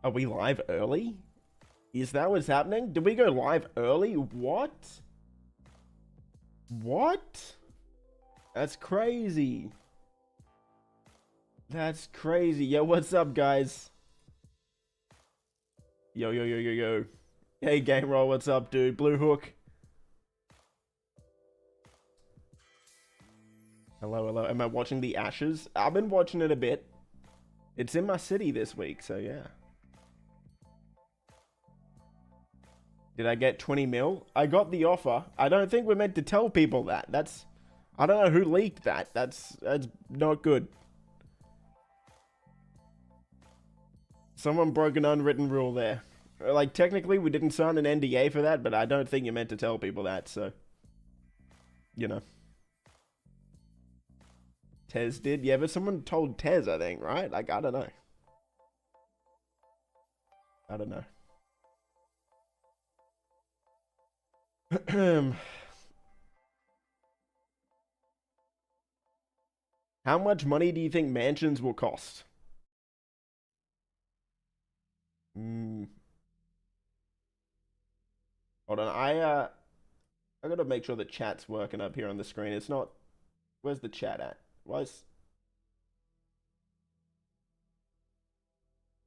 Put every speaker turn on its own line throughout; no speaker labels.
Are we live early? Is that what's happening? Did we go live early? What? What? That's crazy. That's crazy. Yo, what's up, guys? Yo, yo, yo, yo, yo. Hey, Game Roll, what's up, dude? Blue Hook. Hello, hello. Am I watching The Ashes? I've been watching it a bit. It's in my city this week, so yeah. Did I get 20 mil? I got the offer. I don't think we're meant to tell people that. That's... I don't know who leaked that. That's not good. Someone broke an unwritten rule there. Like, technically, we didn't sign an NDA for that, but I don't think you're meant to tell people that, so... You know. Tez did? Yeah, but someone told Tez, I think, right? Like, I don't know. I don't know. How much money do you think mansions will cost? Hold on, I gotta make sure the chat's working up here on the screen. It's not... Where's the chat at?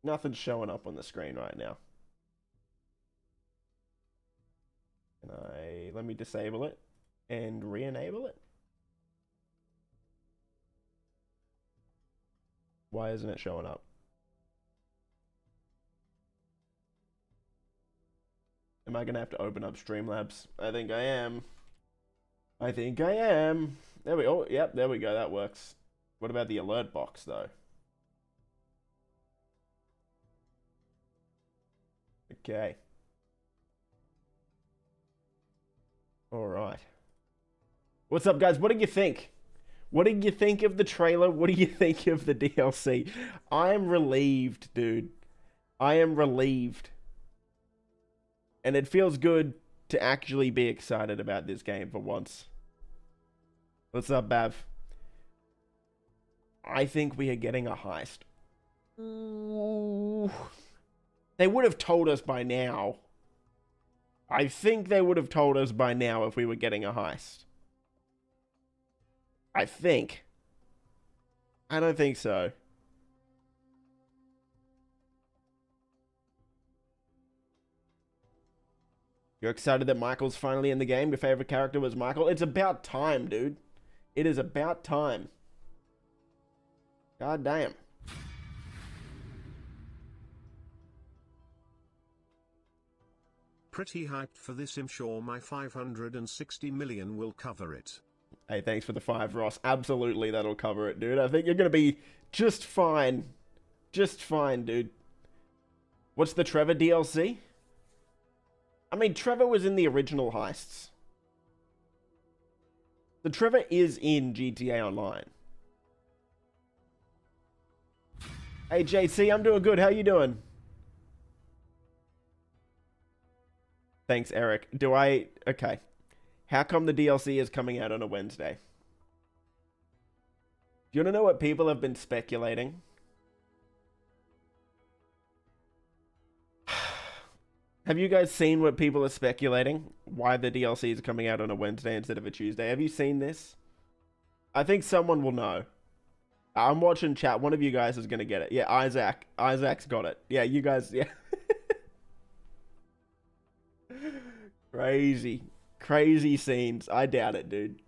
Nothing's showing up on the screen right now. Let me disable it and re-enable it. Why isn't it showing up? Am I gonna have to open up Streamlabs? I think I am. I think I am. There we go. Oh, yep, there we go. That works. What about the alert box, though? Okay. Alright. What's up, guys? What did you think? What did you think of the trailer? What do you think of the DLC? I am relieved, dude. I am relieved. And it feels good to actually be excited about this game for once. What's up, Bav? I think we are getting a heist. Ooh. They would have told us by now. I think they would have told us by now if we were getting a heist. I think. I don't think so. You're excited that Michael's finally in the game? Your favorite character was Michael? It's about time, dude. It is about time. God damn.
Pretty hyped for this. I'm sure my 560 million will cover it.
Hey, thanks for the 5, Ross. Absolutely, that'll cover it, dude. I think you're going to be just fine. Just fine, dude. What's the Trevor DLC? I mean, Trevor was in the original Heists. The Trevor is in GTA Online. Hey, JC, I'm doing good. How you doing? Thanks, Eric. Okay. How come the DLC is coming out on a Wednesday? Do you want to know what people have been speculating? Have you guys seen what people are speculating? Why the DLC is coming out on a Wednesday instead of a Tuesday? Have you seen this? I think someone will know. I'm watching chat. One of you guys is going to get it. Yeah, Isaac. Isaac's got it. Yeah, you guys, yeah. Crazy. Crazy scenes. I doubt it, dude.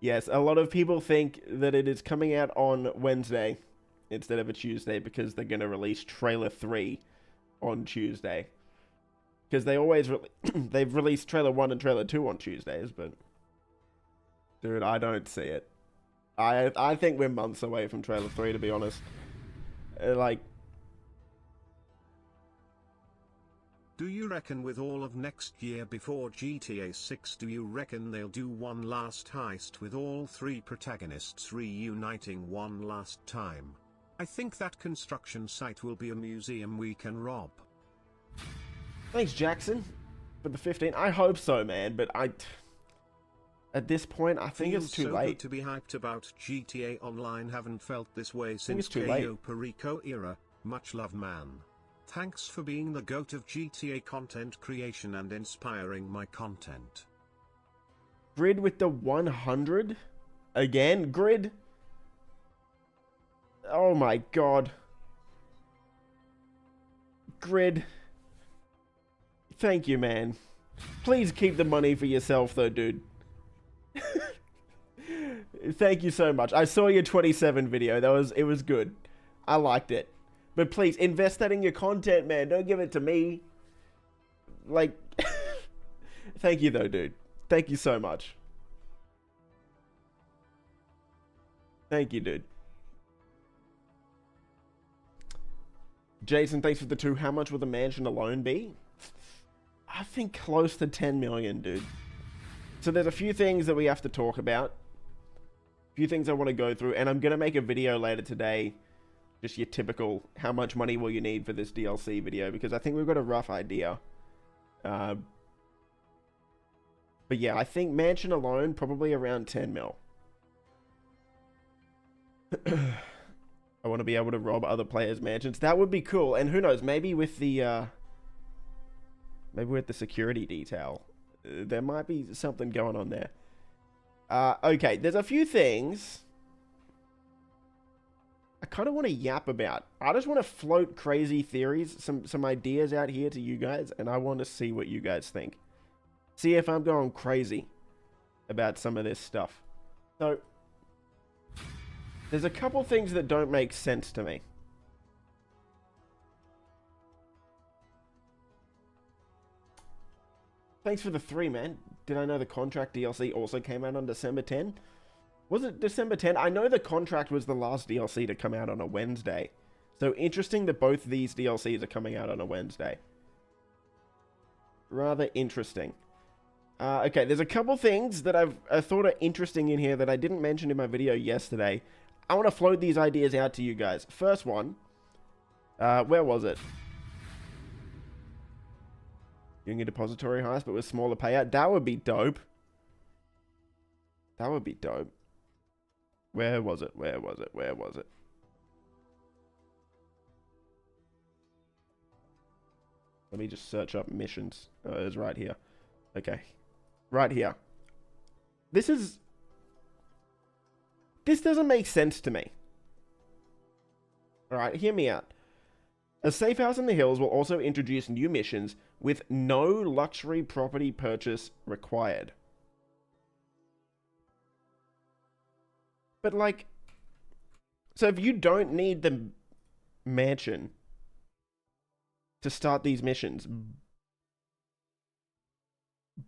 Yes, a lot of people think that it is coming out on Wednesday instead of a Tuesday because they're going to release Trailer 3 on Tuesday. Because they always... they've released Trailer 1 and Trailer 2 on Tuesdays, but... Dude, I don't see it. I think we're months away from Trailer 3, to be honest. Like...
Do you reckon with all of next year before GTA 6, do you reckon they'll do one last heist with all 3 protagonists reuniting one last time? I think that construction site will be a museum we can rob.
Thanks, Jackson, for the 15. I hope so, man, but at this point, I think it's too late.
Good to be hyped about GTA Online. Haven't felt this way since Cayo Perico era. Much love, man. Thanks for being the GOAT of GTA content creation and inspiring my content.
Grid with the 100? Again? Grid? Oh my god. Grid. Thank you, man. Please keep the money for yourself, though, dude. Thank you so much. I saw your 27 video. It was good. I liked it. But please, invest that in your content, man. Don't give it to me. Like, thank you, though, dude. Thank you so much. Thank you, dude. Jason, thanks for the 2. How much will the mansion alone be? I think close to 10 million, dude. So there's a few things that we have to talk about. A few things I want to go through. And I'm going to make a video later today. Just your typical, how much money will you need for this DLC video? Because I think we've got a rough idea. But yeah, I think mansion alone, probably around 10 mil. I want to be able to rob other players' mansions. That would be cool. And who knows, maybe with the security detail, there might be something going on there. Okay, there's a few things I kind of want to yap about. I just want to float crazy theories, some ideas out here to you guys, and I want to see what you guys think. See if I'm going crazy about some of this stuff. So, there's a couple things that don't make sense to me. Thanks for the 3, man. Did I know the contract DLC also came out on December 10? Was it December 10? I know the contract was the last DLC to come out on a Wednesday. So interesting that both these DLCs are coming out on a Wednesday. Rather interesting. Okay, there's a couple things that I thought are interesting in here that I didn't mention in my video yesterday. I want to float these ideas out to you guys. First one. Where was it? Doing a depository heist, but with smaller payout. That would be dope. That would be dope. Where was it? Where was it? Where was it? Let me just search up missions. Oh, it's right here. Okay. Right here. This doesn't make sense to me. Alright, hear me out. A safe house in the hills will also introduce new missions with no luxury property purchase required. But like, so if you don't need the mansion to start these missions,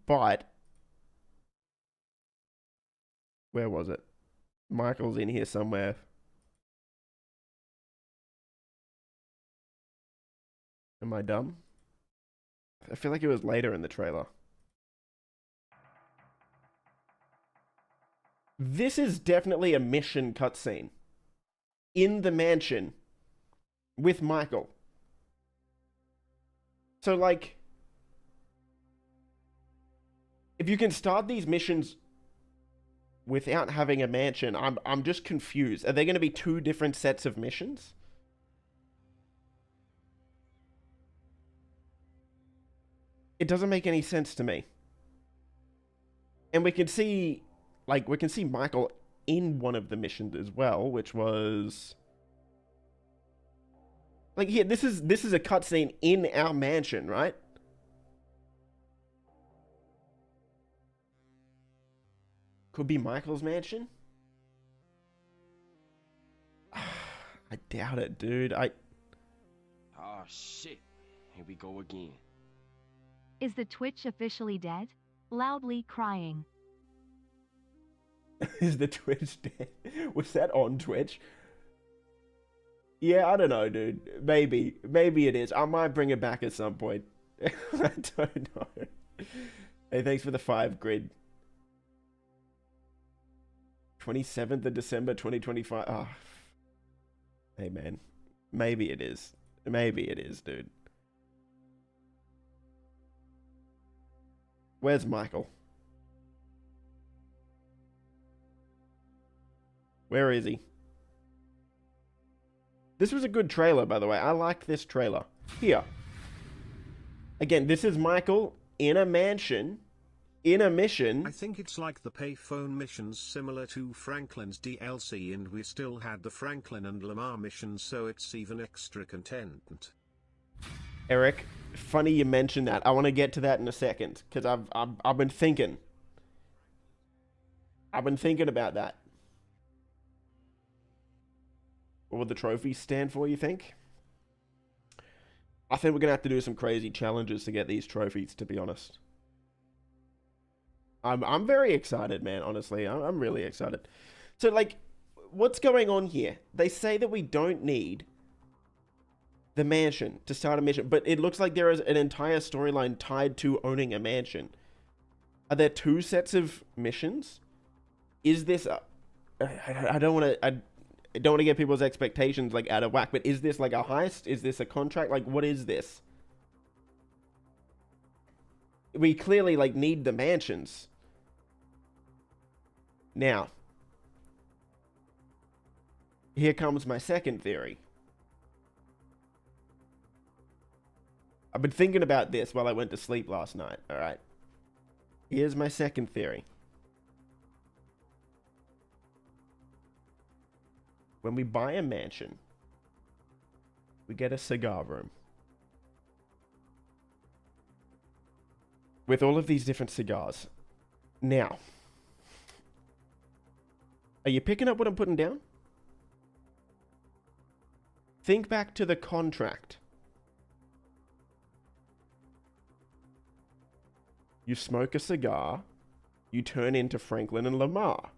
but where was it? Michael's in here somewhere. Am I dumb? I feel like it was later in the trailer. This is definitely a mission cutscene. In the mansion. With Michael. So like, if you can start these missions without having a mansion, I'm just confused. Are they going to be 2 different sets of missions? It doesn't make any sense to me. And we can see, like, we can see Michael in one of the missions as well, which was, like, here, this is a cutscene in our mansion, right? Could be Michael's mansion? I doubt it, dude.
Oh shit. Here we go again.
Is the Twitch officially dead? Loudly crying.
Is the Twitch dead? Was that on Twitch? Yeah, I don't know, dude. Maybe it is. I might bring it back at some point. I don't know. Hey, thanks for the 5 grid. 27th of December 2025. Oh. Hey, man. Maybe it is. Maybe it is, dude. Where's Michael? Where is he? This was a good trailer, by the way. I liked this trailer. here. Again, this is Michael in a mansion, in a mission.
I think it's like the payphone missions similar to Franklin's DLC, and we still had the Franklin and Lamar missions, so it's even extra content.
Eric, funny you mentioned that. I want to get to that in a second, because I've been thinking. I've been thinking about that. What would the trophies stand for, you think? I think we're going to have to do some crazy challenges to get these trophies, to be honest. I'm very excited, man, honestly. I'm really excited. So, like, what's going on here? They say that we don't need the mansion to start a mission, but it looks like there is an entire storyline tied to owning a mansion. Are there two sets of missions? Is this... I don't want to get people's expectations, like, out of whack, but is this like a heist? Is this a contract? Like, what is this? We clearly, like, need the mansions. Now, here comes my second theory. I've been thinking about this while I went to sleep last night, alright? Here's my second theory. When we buy a mansion, we get a cigar room with all of these different cigars. Now, are you picking up what I'm putting down? Think back to the contract. You smoke a cigar, you turn into Franklin and Lamar.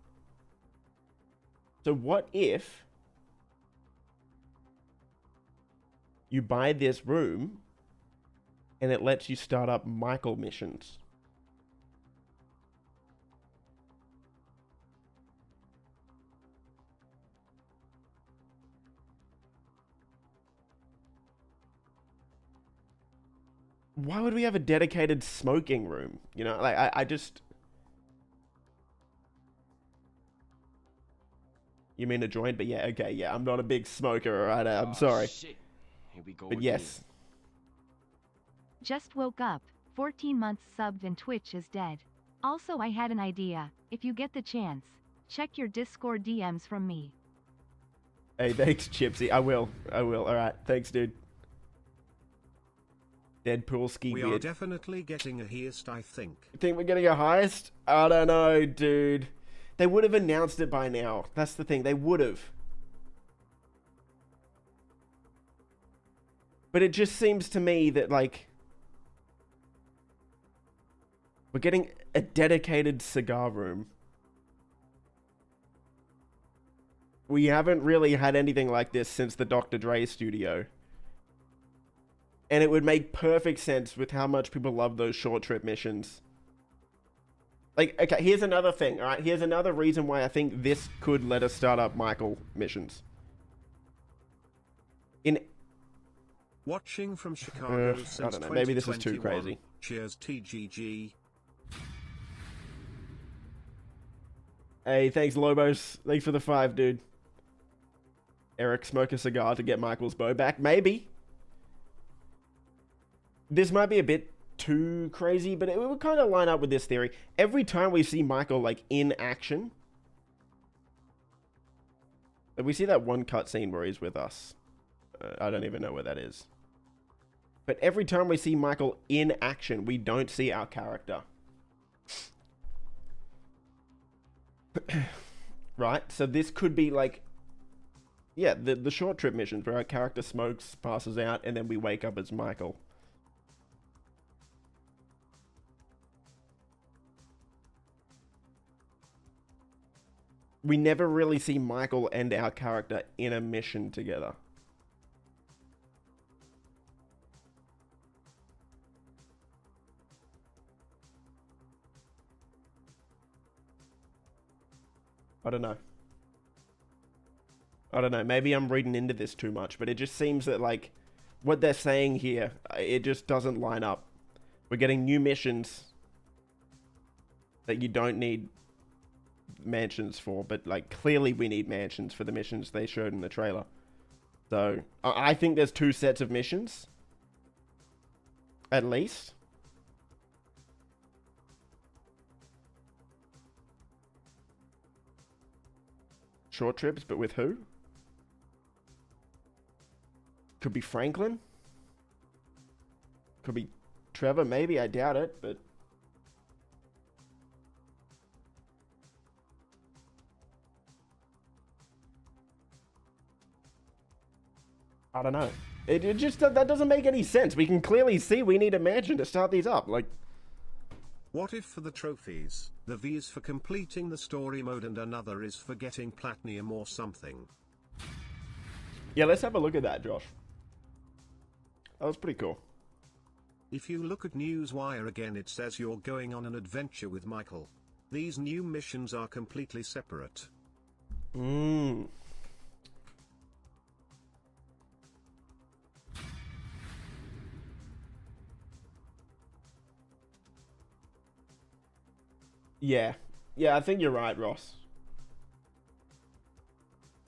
So what if you buy this room and it lets you start up Michael missions? Why would we have a dedicated smoking room? You know, like, I just... You mean a joint? But yeah, okay, yeah, I'm not a big smoker, alright? I'm sorry.
Shit. Here we go
But
again.
yes.
Just woke up. 14 months subbed and Twitch is dead. Also, I had an idea. If you get the chance, check your Discord DMs from me.
Hey, thanks, Chipsy. I will. Alright, thanks, dude. Deadpool ski
We
beard.
are definitely getting a heist, I think.
Think we're getting a heist? I don't know, dude. They would have announced it by now. That's the thing. They would have. But it just seems to me that, like, we're getting a dedicated cigar room. We haven't really had anything like this since the Dr. Dre studio. And it would make perfect sense with how much people love those short trip missions. Like, okay, here's another thing, alright? Here's another reason why I think this could let us start up Michael missions.
Watching from Chicago
I
since
don't know, maybe this is too
2021.
crazy.
Cheers, TGG.
Hey, thanks, Lobos. Thanks for the 5, dude. Eric, smoke a cigar to get Michael's bow back? Maybe. This might be a bit too crazy, but it would kind of line up with this theory. Every time we see Michael, like, in action, we see that one cutscene where he's with us. I don't even know where that is. But every time we see Michael in action, we don't see our character. Right? So this could be like, yeah, the short trip missions where our character smokes, passes out, and then we wake up as Michael. We never really see Michael and our character in a mission together. I don't know. Maybe I'm reading into this too much, but it just seems that, like, what they're saying here, it just doesn't line up. We're getting new missions that you don't need mansions for, but, like, clearly we need mansions for the missions they showed in the trailer. So, I think there's two sets of missions. At least. Short trips, but with who? Could be Franklin. Could be Trevor, maybe. I doubt it, but... I don't know. It just, that doesn't make any sense. We can clearly see we need a mansion to start these up. Like...
What if for the trophies, the V is for completing the story mode and another is for getting platinum or something?
Yeah, let's have a look at that, Josh. That was pretty cool.
If you look at Newswire again, it says you're going on an adventure with Michael. These new missions are completely separate.
Yeah. Yeah, I think you're right, Ross.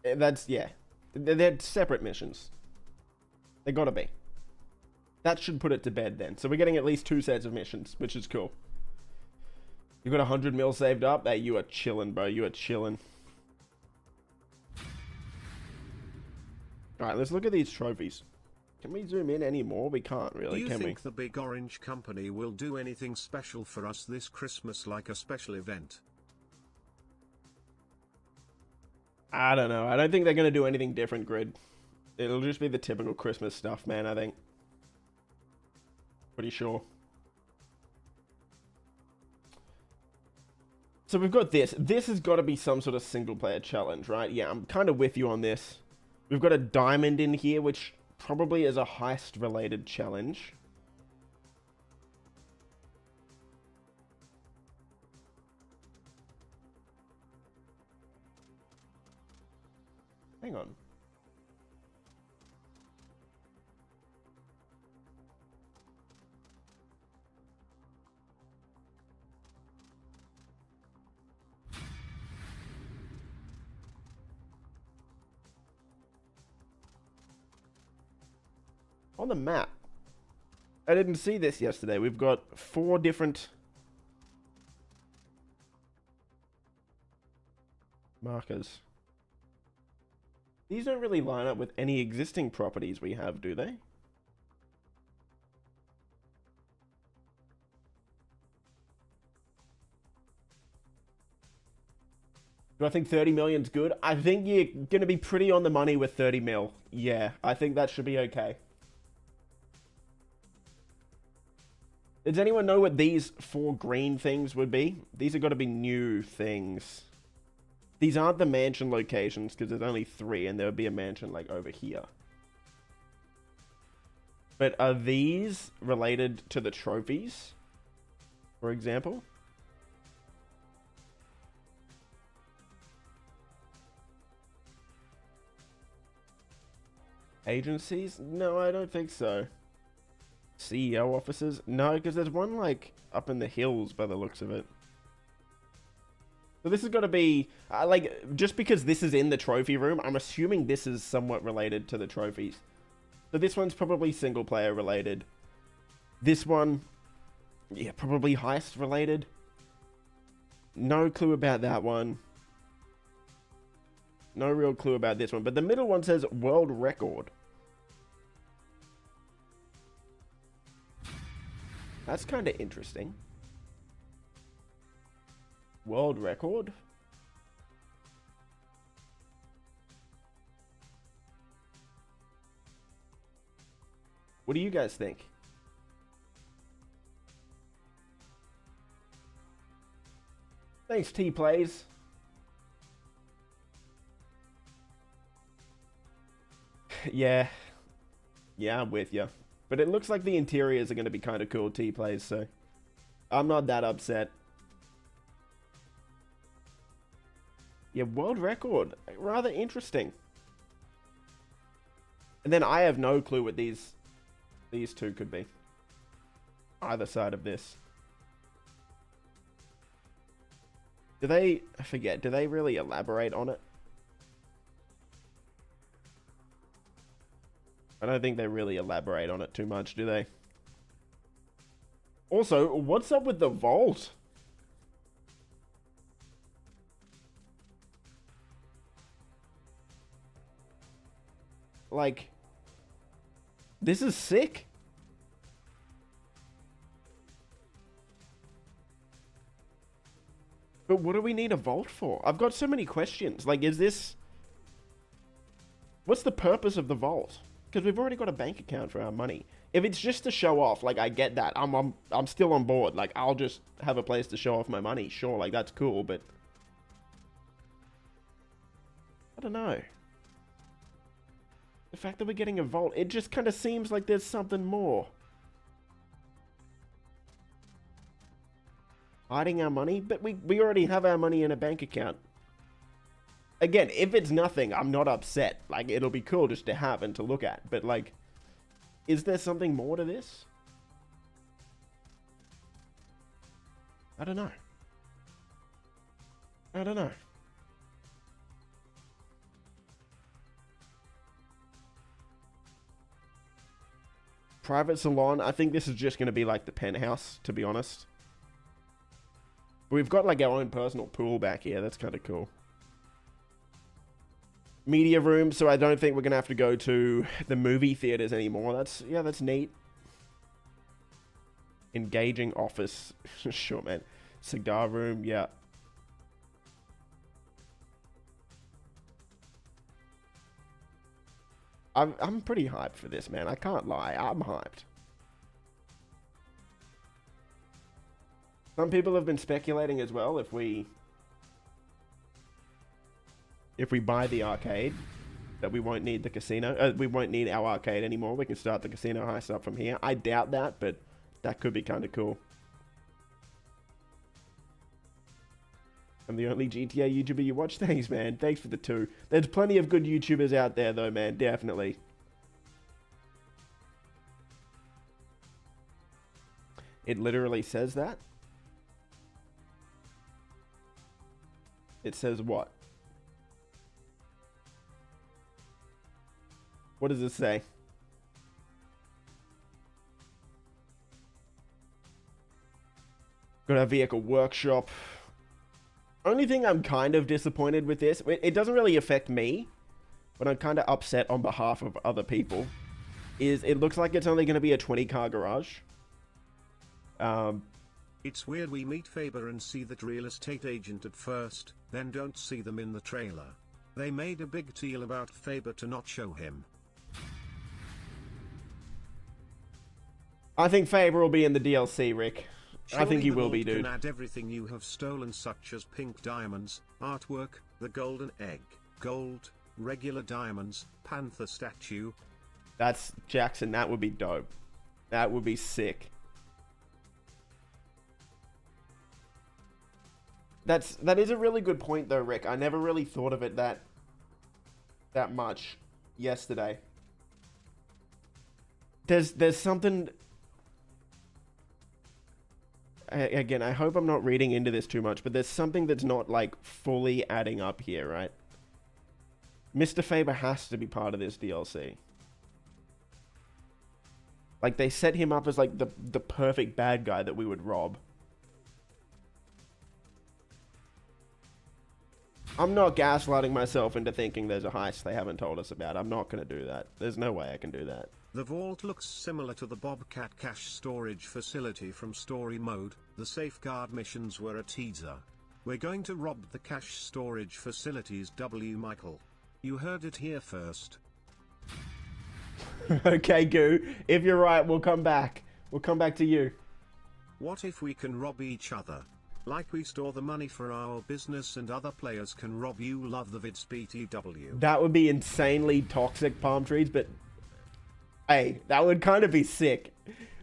That's, yeah. They're separate missions. They gotta be. That should put it to bed then. So we're getting at least 2 sets of missions, which is cool. You got 100 mil saved up? Hey, you are chilling, bro. You are chilling. Alright, let's look at these trophies. Can we zoom in any more? We can't really, can we?
Do you think the Big Orange Company will do anything special for us this Christmas, like a special event?
I don't know. I don't think they're going to do anything different, Grid. It'll just be the typical Christmas stuff, man, I think. Pretty sure. So we've got this. This has got to be some sort of single-player challenge, right? Yeah, I'm kind of with you on this. We've got a diamond in here, which probably is a heist-related challenge. Hang on. On the map. I didn't see this yesterday. We've got 4 different markers. These don't really line up with any existing properties we have, do they? Do I think 30 million's good? I think you're going to be pretty on the money with 30 mil. Yeah, I think that should be okay. Does anyone know what these 4 green things would be? These have got to be new things. These aren't the mansion locations because there's only 3 and there would be a mansion like over here. But are these related to the trophies, for example? Agencies? No, I don't think so. CEO offices? No, because there's one like up in the hills by the looks of it. So this has got to be, like, just because this is in the trophy room, I'm assuming this is somewhat related to the trophies. So this one's probably single player related. This one, yeah, probably heist related. No clue about that one. No real clue about this one. But the middle one says world record. That's kind of interesting. World record? What do you guys think? Thanks, T-Plays. Yeah. Yeah, I'm with you. But it looks like the interiors are going to be kind of cool, T-Plays, so I'm not that upset. Yeah, world record. Rather interesting. And then I have no clue what these 2 could be. Either side of this. Do they, I forget, do they really elaborate on it? I don't think they really elaborate on it too much, do they? Also, what's up with the vault? Like, this is sick. But what do we need a vault for? I've got so many questions. Like, is this... What's the purpose of the vault? Because we've already got a bank account for our money. If it's just to show off, like, I get that. I'm still on board. Like, I'll just have a place to show off my money. Sure, like, that's cool, but... I don't know. The fact that we're getting a vault, it just kind of seems like there's something more. Hiding our money? But we already have our money in a bank account. Again, if it's nothing, I'm not upset. Like, it'll be cool just to have and to look at. But, like, is there something more to this? I don't know. I don't know. Private salon. I think this is just going to be like the penthouse, to be honest. We've got like our own personal pool back here. That's kind of cool. Media room, so I don't think we're going to have to go to the movie theaters anymore. That's neat. Engaging office. Sure, man. Cigar room, yeah. I'm pretty hyped for this, man. I can't lie. I'm hyped. Some people have been speculating as well if we buy the arcade, that we won't need the casino. We won't need our arcade anymore. We can start the casino heist up from here. I doubt that, but that could be kind of cool. I'm the only GTA YouTuber you watch. Thanks, man. Thanks for the 2. There's plenty of good YouTubers out there, though, man. Definitely. It literally says that. It says what? What does it say? Got a vehicle workshop. Only thing I'm kind of disappointed with this, it doesn't really affect me, but I'm kind of upset on behalf of other people, is it looks like it's only going to be a 20-car garage.
It's weird we meet Faber and see that real estate agent at first, then don't see them in the trailer. They made a big deal about Faber to not show him.
I think Faber will be in the DLC, Rick. I think he will be, dude.
Can add everything you have stolen, such as pink diamonds, artwork, the golden egg, gold, regular diamonds, panther statue.
That's Jackson. That would be dope. That would be sick. That is a really good point, though, Rick. I never really thought of it that much yesterday. There's something. Again, I hope I'm not reading into this too much, but there's something that's not, like, fully adding up here, right? Mr. Faber has to be part of this DLC. Like, they set him up as, like, the perfect bad guy that we would rob. I'm not gaslighting myself into thinking there's a heist they haven't told us about. I'm not going to do that. There's no way I can do that.
The vault looks similar to the Bobcat cache storage facility from story mode. The safeguard missions were a teaser. We're going to rob the cache storage facilities. W. Michael. You heard it here first.
Okay, Goo. If you're right, we'll come back. We'll come back to you.
What if we can rob each other? Like we store the money for our business and other players can rob you. Love the vids BTW.
That would be insanely toxic, Palm Trees, but... Hey, that would kind of be sick.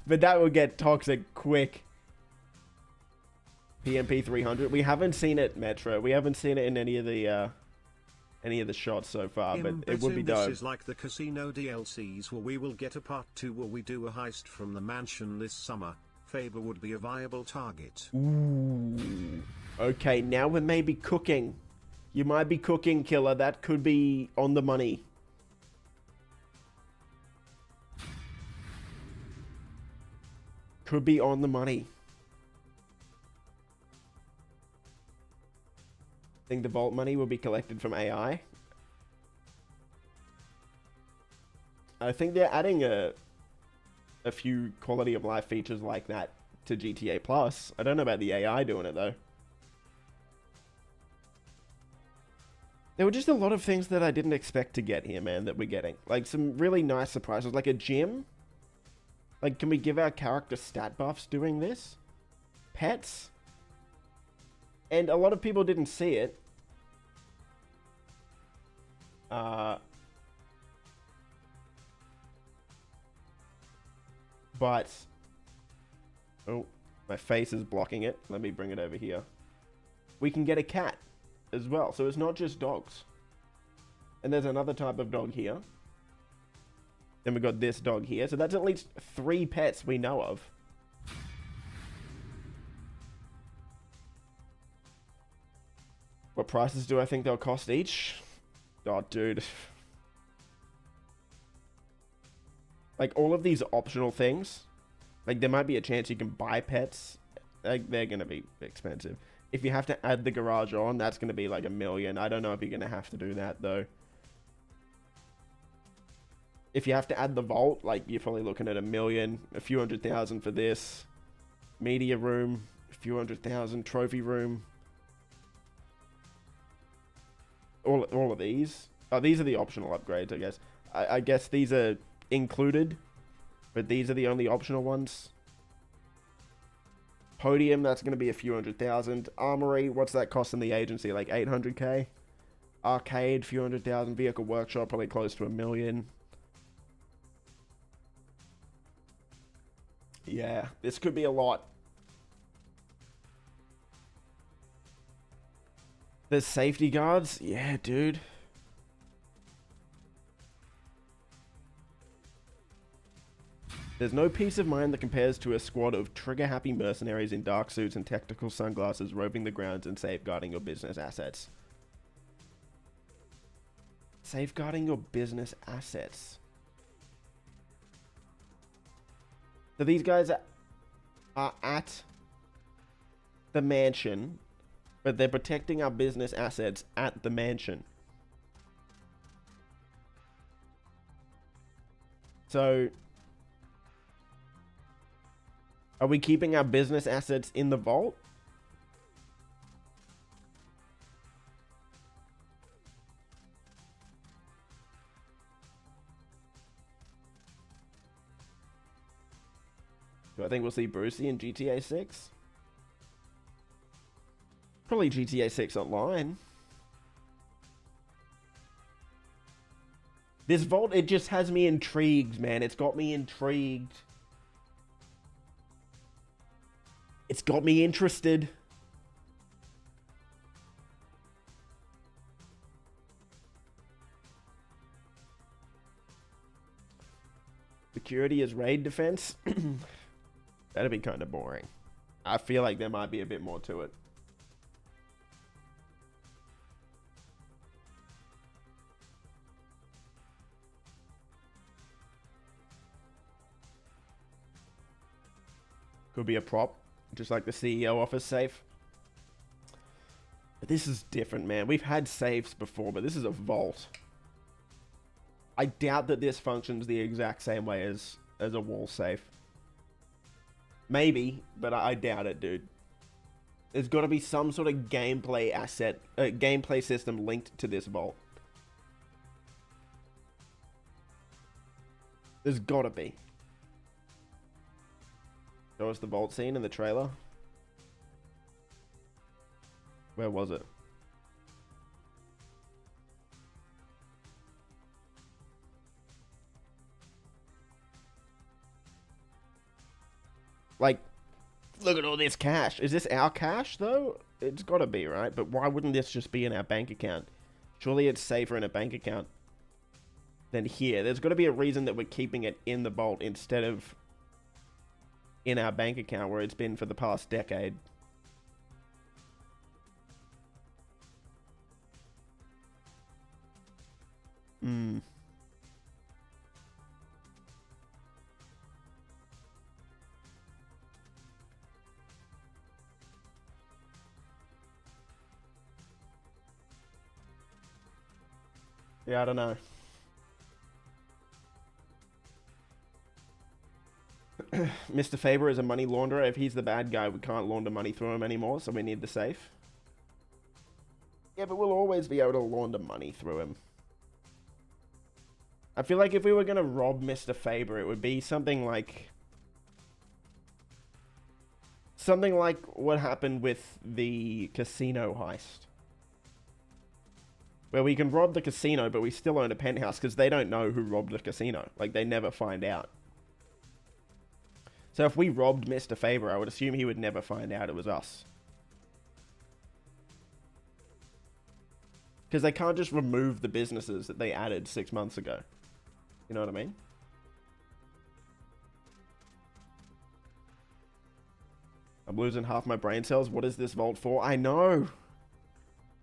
But that would get toxic quick. PMP 300. We haven't seen it, Metro. We haven't seen it in any of the shots so far, but it would be dope.
This is like the casino DLCs where we will get a part 2 where we do a heist from the mansion this summer. Faber would be a viable target.
Ooh. Okay, now we're maybe cooking. You might be cooking, Killer. That could be on the money. Could be on the money. Think the vault money will be collected from AI? I think they're adding a few quality of life features like that to GTA Plus. I don't know about the AI doing it though. There were just a lot of things that I didn't expect to get here, man, that we're getting. Like, some really nice surprises. Like a gym. Like, can we give our character stat buffs doing this? Pets. And a lot of people didn't see it. But... Oh, my face is blocking it. Let me bring it over here. We can get a cat as well. So it's not just dogs. And there's another type of dog here. Then we got this dog here. So that's at least 3 pets we know of. What prices do I think they'll cost each? Oh, dude. Like, all of these optional things. Like, there might be a chance you can buy pets. Like, they're going to be expensive. If you have to add the garage on, that's going to be like $1 million. I don't know if you're going to have to do that, though. If you have to add the vault, like, you're probably looking at $1 million, a few $100,000 for this. Media room, a few $100,000. Trophy room. All of these. Oh, these are the optional upgrades, I guess. I guess these are included, but these are the only optional ones. Podium, that's going to be a few $100,000. Armory, what's that cost in the agency? Like 800k? Arcade, few $100,000. Vehicle workshop, probably close to $1 million. Yeah, this could be a lot. There's safety guards? Yeah, dude. There's no peace of mind that compares to a squad of trigger-happy mercenaries in dark suits and tactical sunglasses roving the grounds and safeguarding your business assets. Safeguarding your business assets. So these guys are at the mansion, but they're protecting our business assets at the mansion. So... are we keeping our business assets in the vault? Do I think we'll see Brucey in GTA 6? Probably GTA 6 online. This vault, it just has me intrigued, man. It's got me intrigued. It's got me interested. Security is raid defense. That'd be kind of boring. I feel like there might be a bit more to it. Could be a prop. Just like the CEO office safe. But this is different, man. We've had safes before, but this is a vault. I doubt that this functions the exact same way as a wall safe. Maybe, but I doubt it, dude. There's got to be some sort of gameplay asset, gameplay system linked to this vault. There's got to be. Show us the vault scene in the trailer. Where was it? Like, look at all this cash. Is this our cash, though? It's got to be, right? But why wouldn't this just be in our bank account? Surely it's safer in a bank account than here. There's got to be a reason that we're keeping it in the vault instead of in our bank account where it's been for the past decade. Yeah, I don't know. Mr. Faber is a money launderer. If he's the bad guy, we can't launder money through him anymore, so we need the safe. Yeah, but we'll always be able to launder money through him. I feel like if we were going to rob Mr. Faber, it would be something like... something like what happened with the casino heist. Where we can rob the casino, but we still own a penthouse, because they don't know who robbed the casino. Like, they never find out. So if we robbed Mr. Faber, I would assume he would never find out it was us. Because they can't just remove the businesses that they added 6 months ago. You know what I mean? I'm losing half my brain cells. What is this vault for? I know.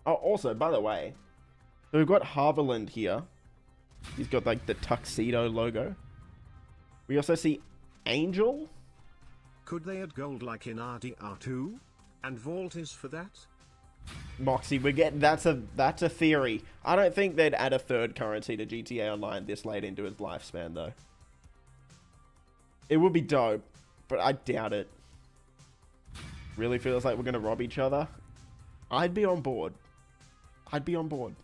Oh, also, by the way, so we've got Harverland here. He's got, like, the tuxedo logo. We also see Angel.
Could they add gold like in RDR2? And vault is for that?
Moxie, we're getting... That's a theory. I don't think they'd add a third currency to GTA Online this late into its lifespan, though. It would be dope, but I doubt it. Really feels like we're going to rob each other. I'd be on board. I'd be on board.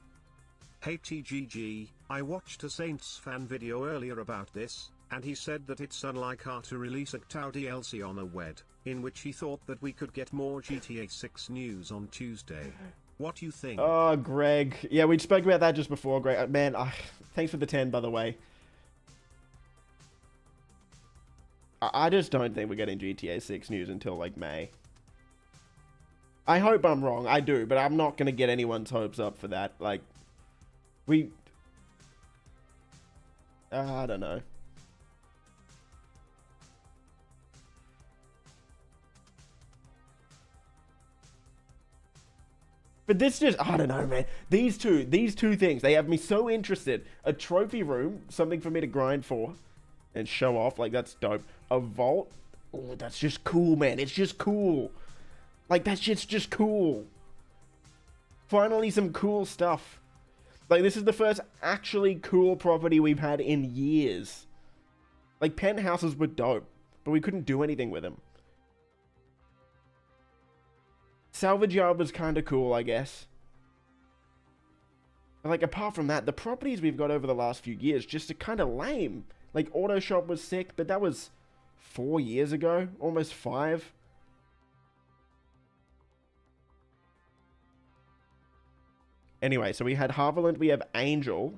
Hey TGG, I watched a Saints fan video earlier about this, and he said that it's unlike her to release a TOW DLC on a WED, in which he thought that we could get more GTA 6 news on Tuesday. What do you think?
Oh, Greg. Yeah, we spoke about that just before, Greg. Man, thanks for the 10, by the way. I just don't think we're getting GTA 6 news until, like, May. I hope I'm wrong. I do, but I'm not going to get anyone's hopes up for that. Like, I don't know. But this just, I don't know, man. These two things, they have me so interested. A trophy room, something for me to grind for and show off. Like, that's dope. A vault, oh, that's just cool, man. It's just cool. Like, that shit's just cool. Finally, some cool stuff. Like, this is the first actually cool property we've had in years. Like, penthouses were dope, but we couldn't do anything with them. Salvage yard was kind of cool, I guess. But, like, apart from that, the properties we've got over the last few years just are kind of lame. Like, Auto Shop was sick, but that was 4 years ago. Almost 5. Anyway, so we had Harverland, we have Angel,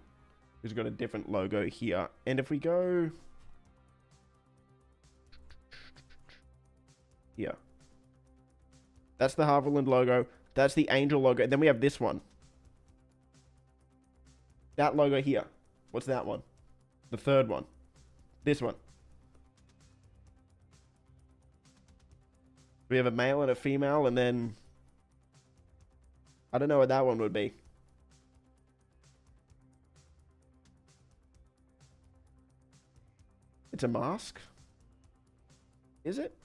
who's got a different logo here. And if we go... here. That's the Harverland logo. That's the Angel logo. And then we have this one. That logo here. What's that one? The third one. This one. We have a male and a female, and then... I don't know what that one would be. It's a mask? Is it?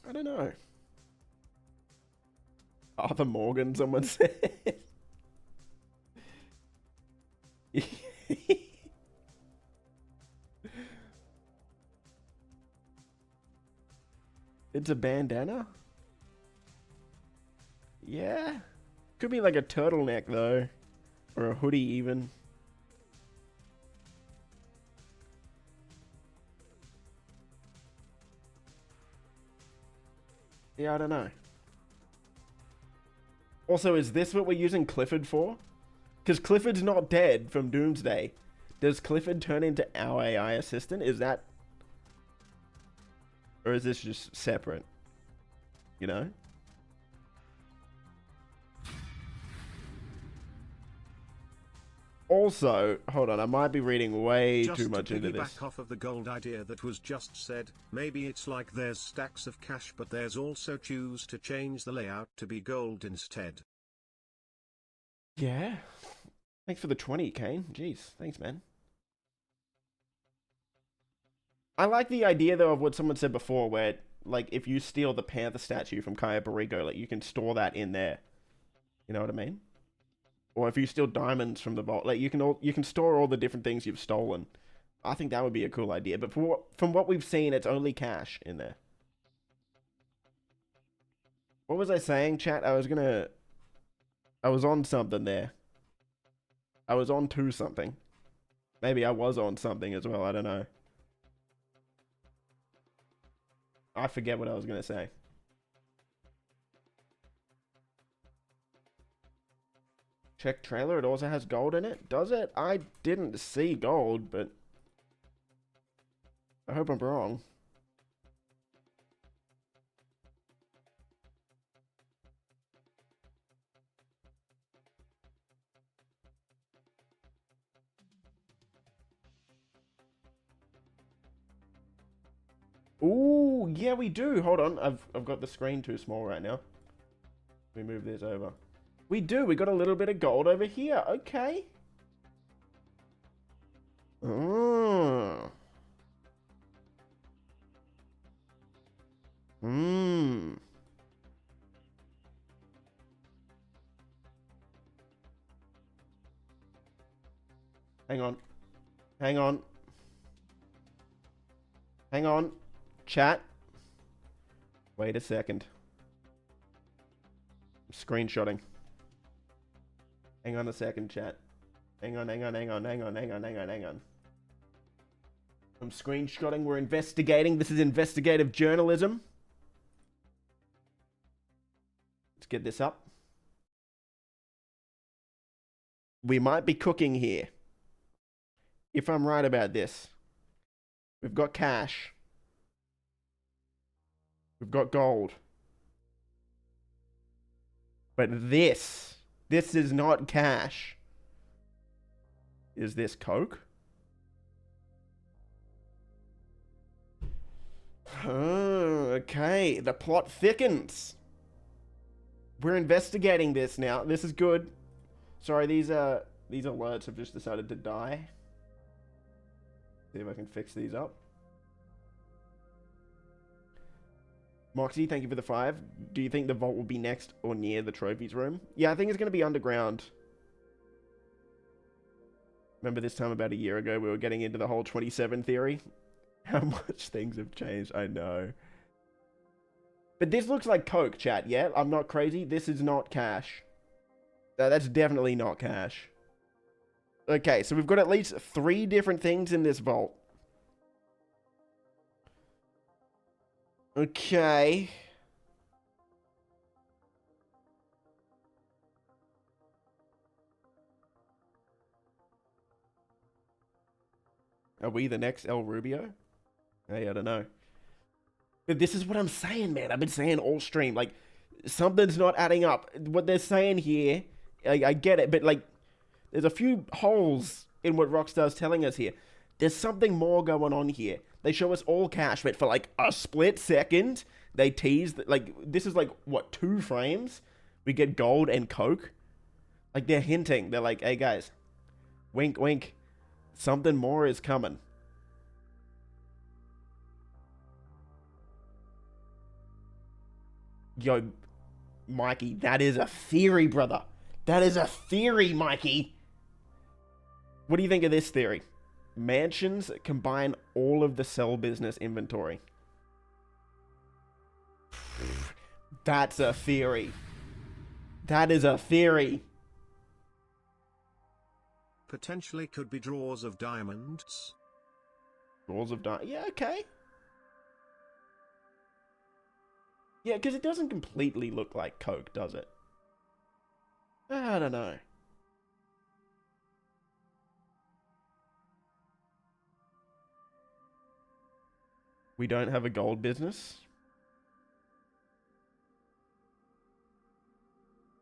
I don't know. Arthur Morgan, someone said. It's a bandana? Yeah. Could be like a turtleneck, though. Or a hoodie, even. Yeah, I don't know. Also, is this what we're using Clifford for? Because Clifford's not dead from Doomsday. Does Clifford turn into our AI assistant? Is that... or is this just separate? You know? Also, hold on, I might be reading way too much into this.
Just to piggyback off of the gold idea that was just said, maybe it's like there's stacks of cash but there's also choose to change the layout to be gold instead.
Yeah. Thanks for the 20, Kane. Jeez, thanks, man. I like the idea, though, of what someone said before, where like, if you steal the panther statue from Kaya Barrigo, like, you can store that in there. You know what I mean? Or if you steal diamonds from the vault, like, you can store all the different things you've stolen. I think that would be a cool idea. But from what we've seen, it's only cash in there. What was I saying, chat? I was on something there. I was on to something. Maybe I was on something as well. I don't know. I forget what I was going to say. Check trailer. It also has gold in it. Does it? I didn't see gold, but I hope I'm wrong. Ooh, yeah, we do. Hold on. I've got the screen too small right now. Let me move this over. We do. We got a little bit of gold over here. Okay. Oh. Hmm. Hang on. Hang on. Hang on. Chat. Wait a second. I'm screenshotting. Hang on a second, chat. Hang on. I'm screenshotting. We're investigating. This is investigative journalism. Let's get this up. We might be cooking here. If I'm right about this. We've got cash. We've got gold. But this is not cash. Is this coke? Oh, okay. The plot thickens. We're investigating this now. This is good. Sorry, these alerts have just decided to die. See if I can fix these up. Moxie, thank you for the 5. Do you think the vault will be next or near the trophies room? Yeah, I think it's going to be underground. Remember this time about a year ago, we were getting into the whole 27 theory? How much things have changed, I know. But this looks like coke, chat, yeah? I'm not crazy. This is not cash. That's definitely not cash. Okay, so we've got at least 3 different things in this vault. Okay. Are we the next El Rubio? Hey, I don't know. But this is what I'm saying, man. I've been saying all stream. Like, something's not adding up. What they're saying here, I get it, but, like, there's a few holes in what Rockstar's telling us here. There's something more going on here. They show us all cash, but for, like, a split second, they tease that, like, this is, like, what, 2 frames? We get gold and coke? Like, they're hinting. They're like, hey, guys, wink, wink. Something more is coming. Yo, Mikey, that is a theory, brother. That is a theory, Mikey. What do you think of this theory? Mansions combine all of the sell business inventory. That's a theory. That is a theory.
Potentially could be drawers of diamonds.
Drawers of diamonds. Yeah, okay. Yeah, because it doesn't completely look like coke, does it? I don't know. We don't have a gold business.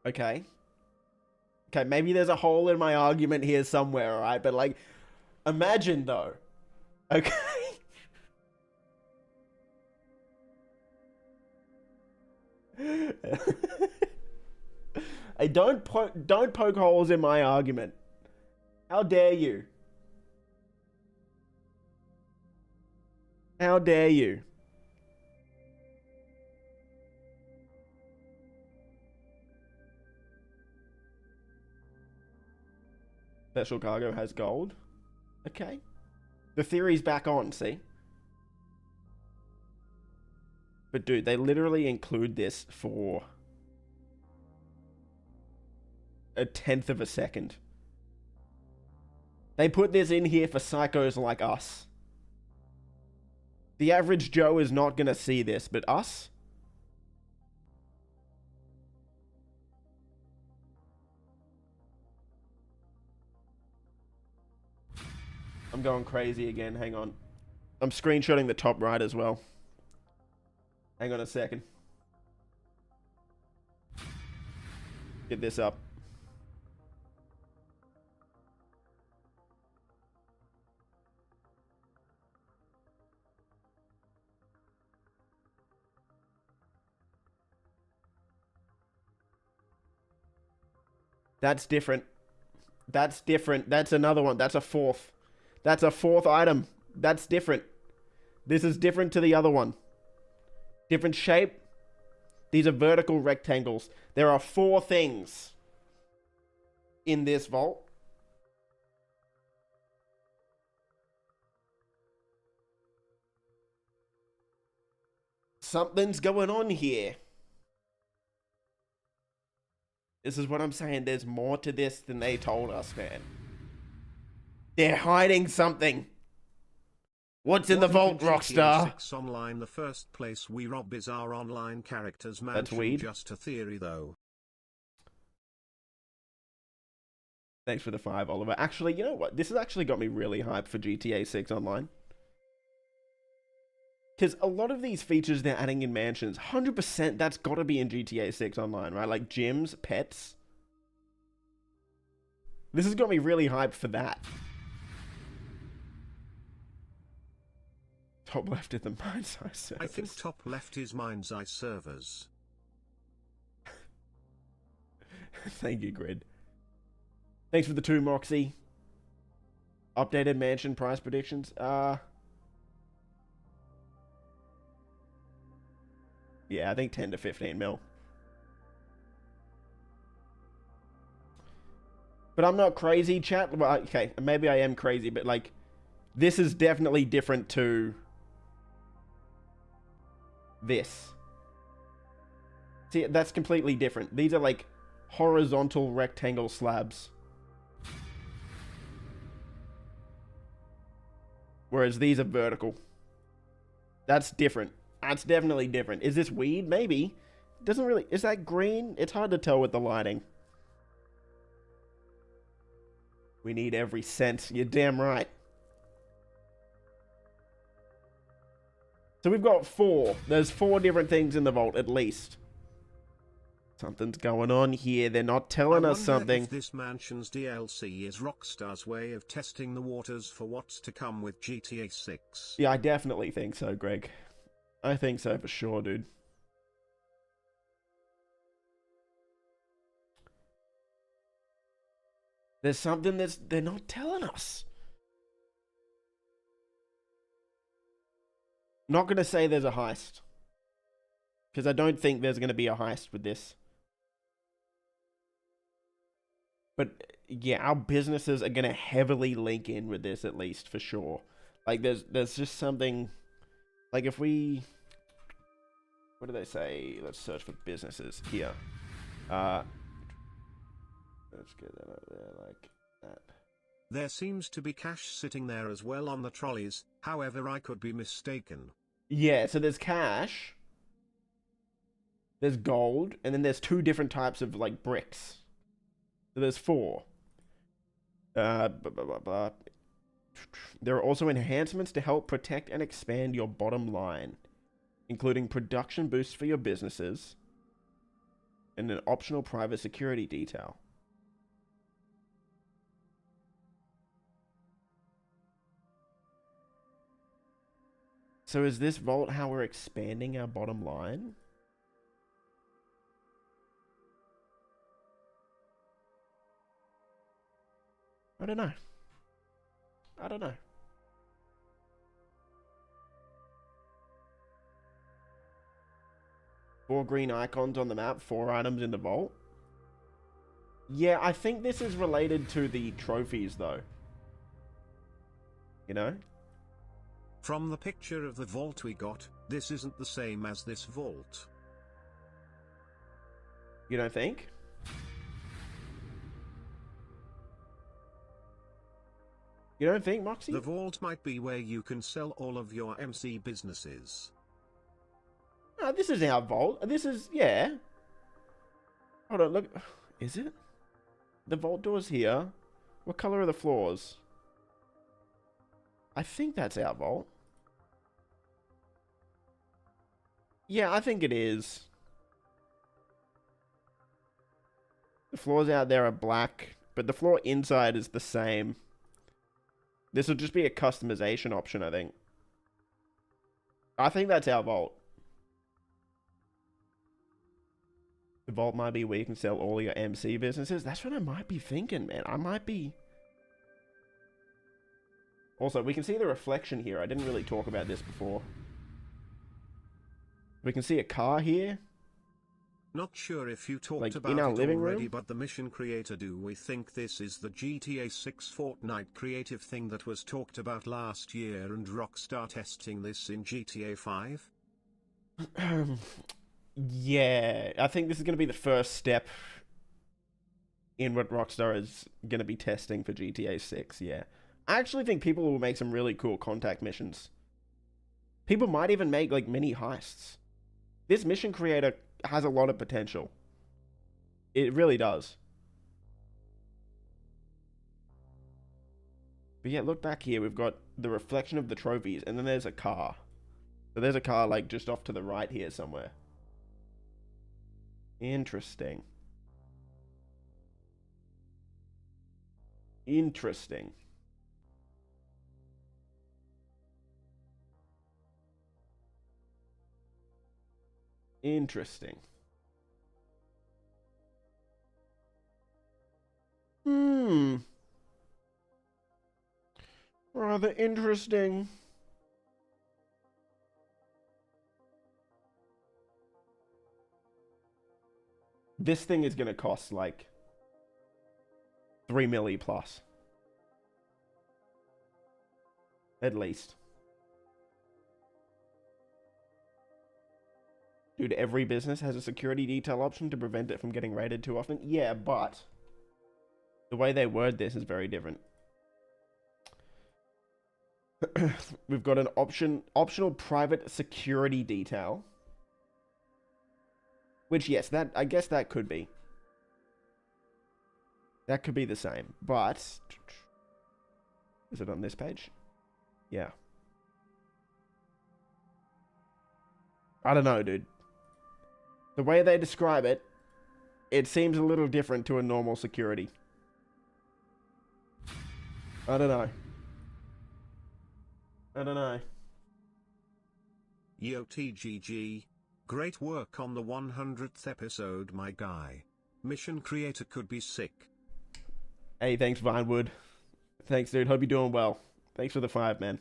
Okay. Okay, maybe there's a hole in my argument here somewhere, alright? But, like, imagine, though. Okay? Hey, don't poke holes in my argument. How dare you? How dare you? Special cargo has gold. Okay. The theory's back on, see? But dude, they literally include this for a tenth of a second. They put this in here for psychos like us. The average Joe is not gonna see this, but us? I'm going crazy again, hang on. I'm screenshotting the top right as well. Hang on a second. Get this up. That's different. That's different. That's another one. That's a fourth. That's a fourth item. That's different. This is different to the other one. Different shape. These are vertical rectangles. There are 4 things in this vault. Something's going on here. This is what I'm saying. There's more to this than they told us, man. They're hiding something. What's in the vault, Rockstar?
GTA 6 Online, the first place we rob is our online characters mansion.
That's weed.
Just a theory, though.
Thanks for the 5, Oliver. Actually, you know what? This has actually got me really hyped for GTA 6 Online. Because a lot of these features they're adding in mansions, 100% that's got to be in GTA 6 Online, right? Like gyms, pets. This has got me really hyped for that. Top left is the Mind's Eye servers.
I think top left is Mind's Eye servers.
Thank you, Grid. Thanks for the 2, Moxie. Updated mansion price predictions. Yeah, I think 10 to 15 mil. But I'm not crazy, chat. Well, okay, maybe I am crazy, but like, this is definitely different to this. See, that's completely different. These are like horizontal rectangle slabs. Whereas these are vertical. That's different. That's definitely different. Is this weed? Maybe. Doesn't really... Is that green? It's hard to tell with the lighting. We need every cent. You're damn right. So we've got 4. There's 4 different things in the vault, at least. Something's going on here. They're not telling us something.
If this mansion's DLC is Rockstar's way of testing the waters for what's to come with GTA 6.
Yeah, I definitely think so, Greg. I think so for sure, dude. There's something they're not telling us. Not going to say there's a heist. Because I don't think there's going to be a heist with this. But yeah, our businesses are going to heavily link in with this, at least, for sure. Like, there's just something... Like, if we... What do they say? Let's search for businesses here. Let's get that up there like that.
There seems to be cash sitting there as well on the trolleys, however I could be mistaken.
Yeah, so there's cash. There's gold, and then there's 2 different types of, like, bricks. So there's 4. There are also enhancements to help protect and expand your bottom line, including production boosts for your businesses, and an optional private security detail. So is this vault how we're expanding our bottom line? I don't know. I don't know. Four green icons on the map, 4 items in the vault. Yeah, I think this is related to the trophies, though. You know?
From the picture of the vault we got, this isn't the same as this vault.
You don't think? You don't think, Moxie?
The vault might be where you can sell all of your MC businesses.
No, this is our vault. This is, yeah. Hold on, look. Is it? The vault door's here. What color are the floors? I think that's our vault. Yeah, I think it is. The floors out there are black, but the floor inside is the same. This will just be a customization option, I think. I think that's our vault. The vault might be where you can sell all your MC businesses. That's what I might be thinking, man. I might be... Also, we can see the reflection here. I didn't really talk about this before. We can see a car here.
Not sure if you talked
Like,
about
in our
it
living
already,
room?
but the mission creator, do we think this is the GTA 6 Fortnite creative thing that was talked about last year and Rockstar testing this in GTA 5?
Yeah, I think this is going to be the first step in what Rockstar is going to be testing for GTA 6, yeah. I actually think people will make some really cool contact missions. People might even make, like, mini heists. This mission creator has a lot of potential. It really does. But yeah, look back here. We've got the reflection of the trophies, and then there's a car. So there's a car, like, just off to the right here somewhere. Interesting. Interesting. Interesting. Rather interesting. This thing is going to cost like 3 milli plus. At least. Dude, every business has a security detail option to prevent it from getting raided too often. Yeah, but the way they word this is very different. We've got an optional private security detail. Which, yes, that I guess that could be. That could be the same, but... Is it on this page? Yeah. I don't know, dude. The way they describe it, it seems a little different to a normal security. I don't know. I don't know.
Yo TGG. Great work on the 100th episode, my guy. Mission creator could be sick.
Hey, thanks, Vinewood. Thanks, dude. Hope you're doing well. Thanks for the 5, man.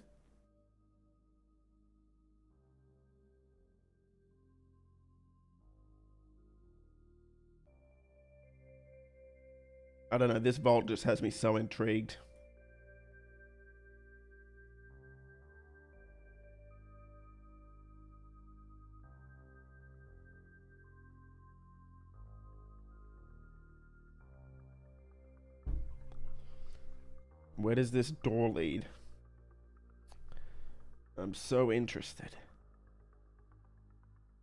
I don't know. This vault just has me so intrigued. Where does this door lead? I'm so interested.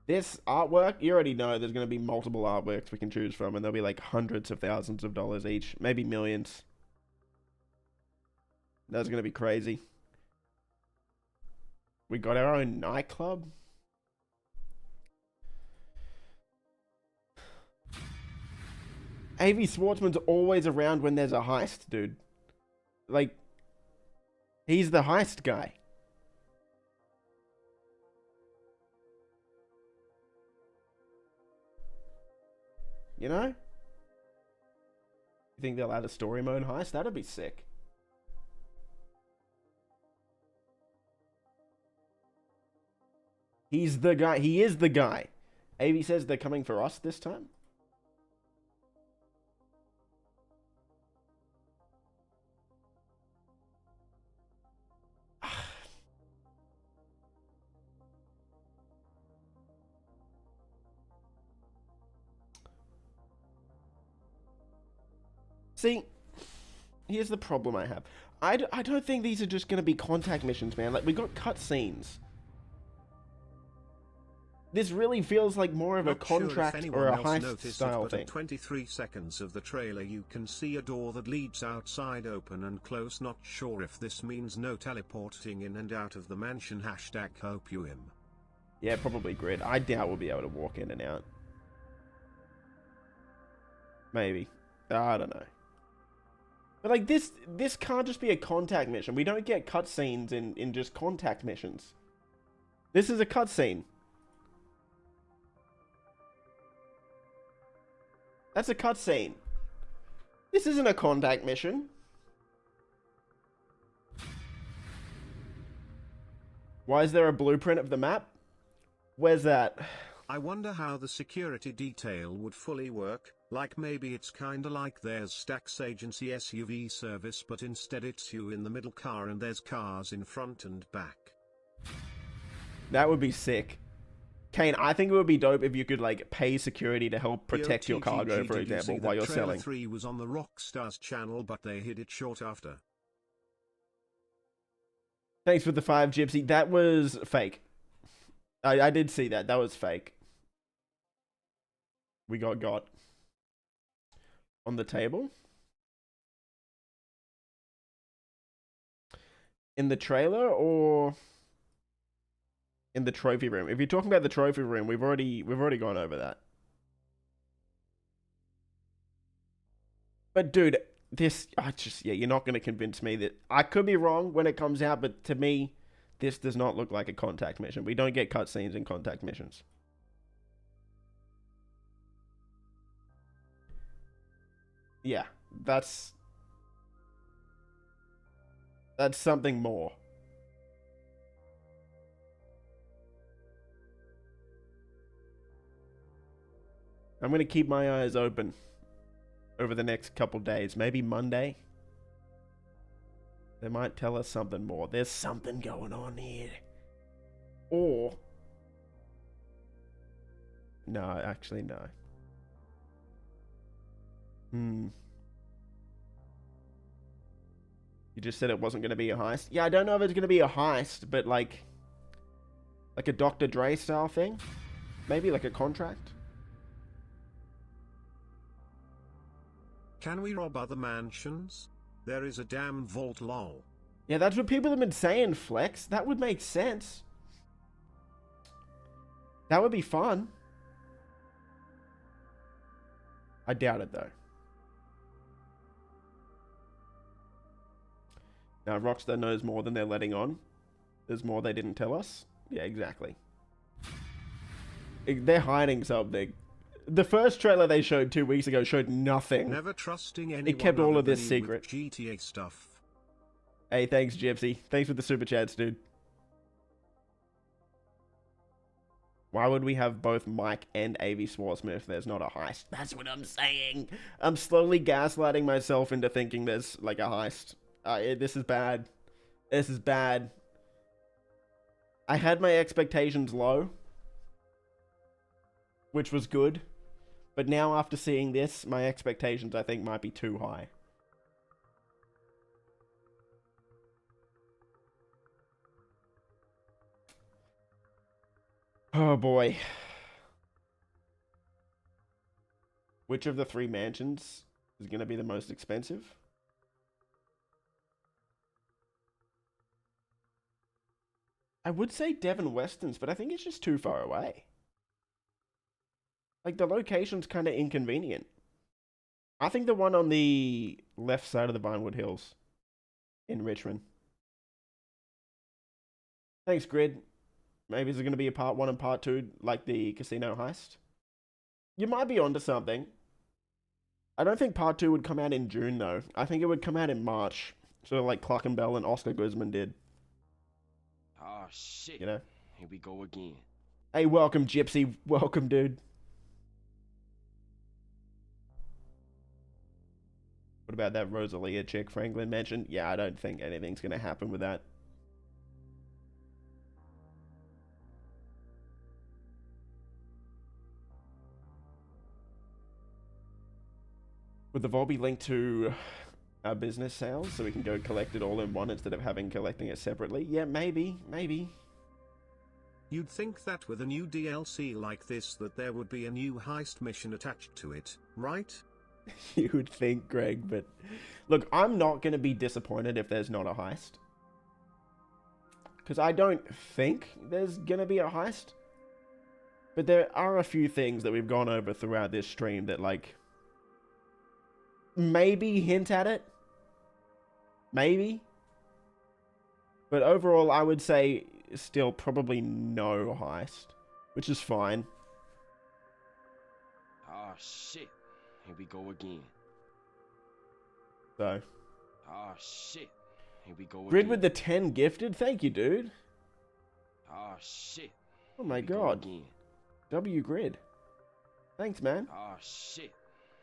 This artwork, you already know there's going to be multiple artworks we can choose from, and there'll be like hundreds of thousands of dollars each, maybe millions. That's going to be crazy. We got our own nightclub. AV Schwartzman's always around when there's a heist, dude. Like, he's the heist guy. You know? You think they'll add a story mode heist? That'd be sick. He's the guy. He is the guy. AV says they're coming for us this time. See, here's the problem I have. I don't think these are just going to be contact missions, man. Like, we got cutscenes. This really feels like more of a contract or a heist style thing.
At 23 seconds of the trailer you can see a door that leads outside open and close. Not sure if this means no teleporting in and out of the mansion. Hashtag hope you him.
Yeah, probably Grid. I doubt we'll be able to walk in and out. Maybe. I don't know. But like this can't just be a contact mission. We don't get cutscenes in just contact missions. This is a cutscene. That's a cutscene. This isn't a contact mission. Why is there a blueprint of the map? Where's that?
I wonder how the security detail would fully work, like maybe it's kinda like there's Stack's agency SUV service but instead it's you in the middle car and there's cars in front and back.
That would be sick. Kane, I think it would be dope if you could like pay security to help protect your cargo, for example, while you're selling.
Trailer 3 was on the Rockstar's channel but they hid it short after.
Thanks for the 5, Gypsy. That was fake. I did see that. That was fake. We got on the table. In the trailer or in the trophy room? If you're talking about the trophy room, we've already gone over that. But dude, you're not going to convince me that I could be wrong when it comes out, but to me, this does not look like a contact mission. We don't get cutscenes in contact missions. Yeah, that's something more. I'm going to keep my eyes open over the next couple days. Maybe Monday. They might tell us something more. There's something going on here. Or... no, actually, no. You just said it wasn't going to be a heist. Yeah, I don't know if it's going to be a heist, but like a Dr. Dre style thing? Maybe like a contract?
Can we rob other mansions? There is a damn vault, lol.
Yeah, that's what people have been saying, Flex. That would make sense. That would be fun. I doubt it, though. Now, Rockstar knows more than they're letting on. There's more they didn't tell us. Yeah, exactly. They're hiding something. The first trailer they showed 2 weeks ago showed nothing.
Never trusting anyone.
It kept all of this secret.
GTA stuff.
Hey, thanks, Gypsy. Thanks for the super chats, dude. Why would we have both Mike and A.V. Swarsmith if there's not a heist? That's what I'm saying. I'm slowly gaslighting myself into thinking there's like a heist. This is bad. This is bad. I had my expectations low, which was good. But now after seeing this, my expectations I think might be too high. Oh boy. Which of the 3 mansions is going to be the most expensive? I would say Devon Weston's, but I think it's just too far away. Like, the location's kind of inconvenient. I think the one on the left side of the Vinewood Hills in Richmond. Thanks, Grid. Maybe is it going to be a part 1 and part 2, like the casino heist? You might be onto something. I don't think part 2 would come out in June, though. I think it would come out in March. Sort of like Clockenbell and Oscar Guzman did.
Oh, shit.
You know?
Here we go again.
Hey, welcome, Gypsy. Welcome, dude. What about that Rosalia chick Franklin mentioned? Yeah, I don't think anything's going to happen with that. Would the vault be linked to our business sales so we can go collect it all in one instead of collecting it separately? Yeah, maybe.
You'd think that with a new DLC like this that there would be a new heist mission attached to it, right?
You would think, Greg, but look, I'm not going to be disappointed if there's not a heist. Because I don't think there's going to be a heist. But there are a few things that we've gone over throughout this stream that, like, maybe hint at it. Maybe. But overall, I would say still probably no heist, which is fine.
Oh shit. Here we go again.
So.
Oh shit. Here we go again.
Grid with the 10 gifted? Thank you, dude.
Oh shit.
Oh my
Here we go
god.
again.
W Grid. Thanks, man.
Oh shit.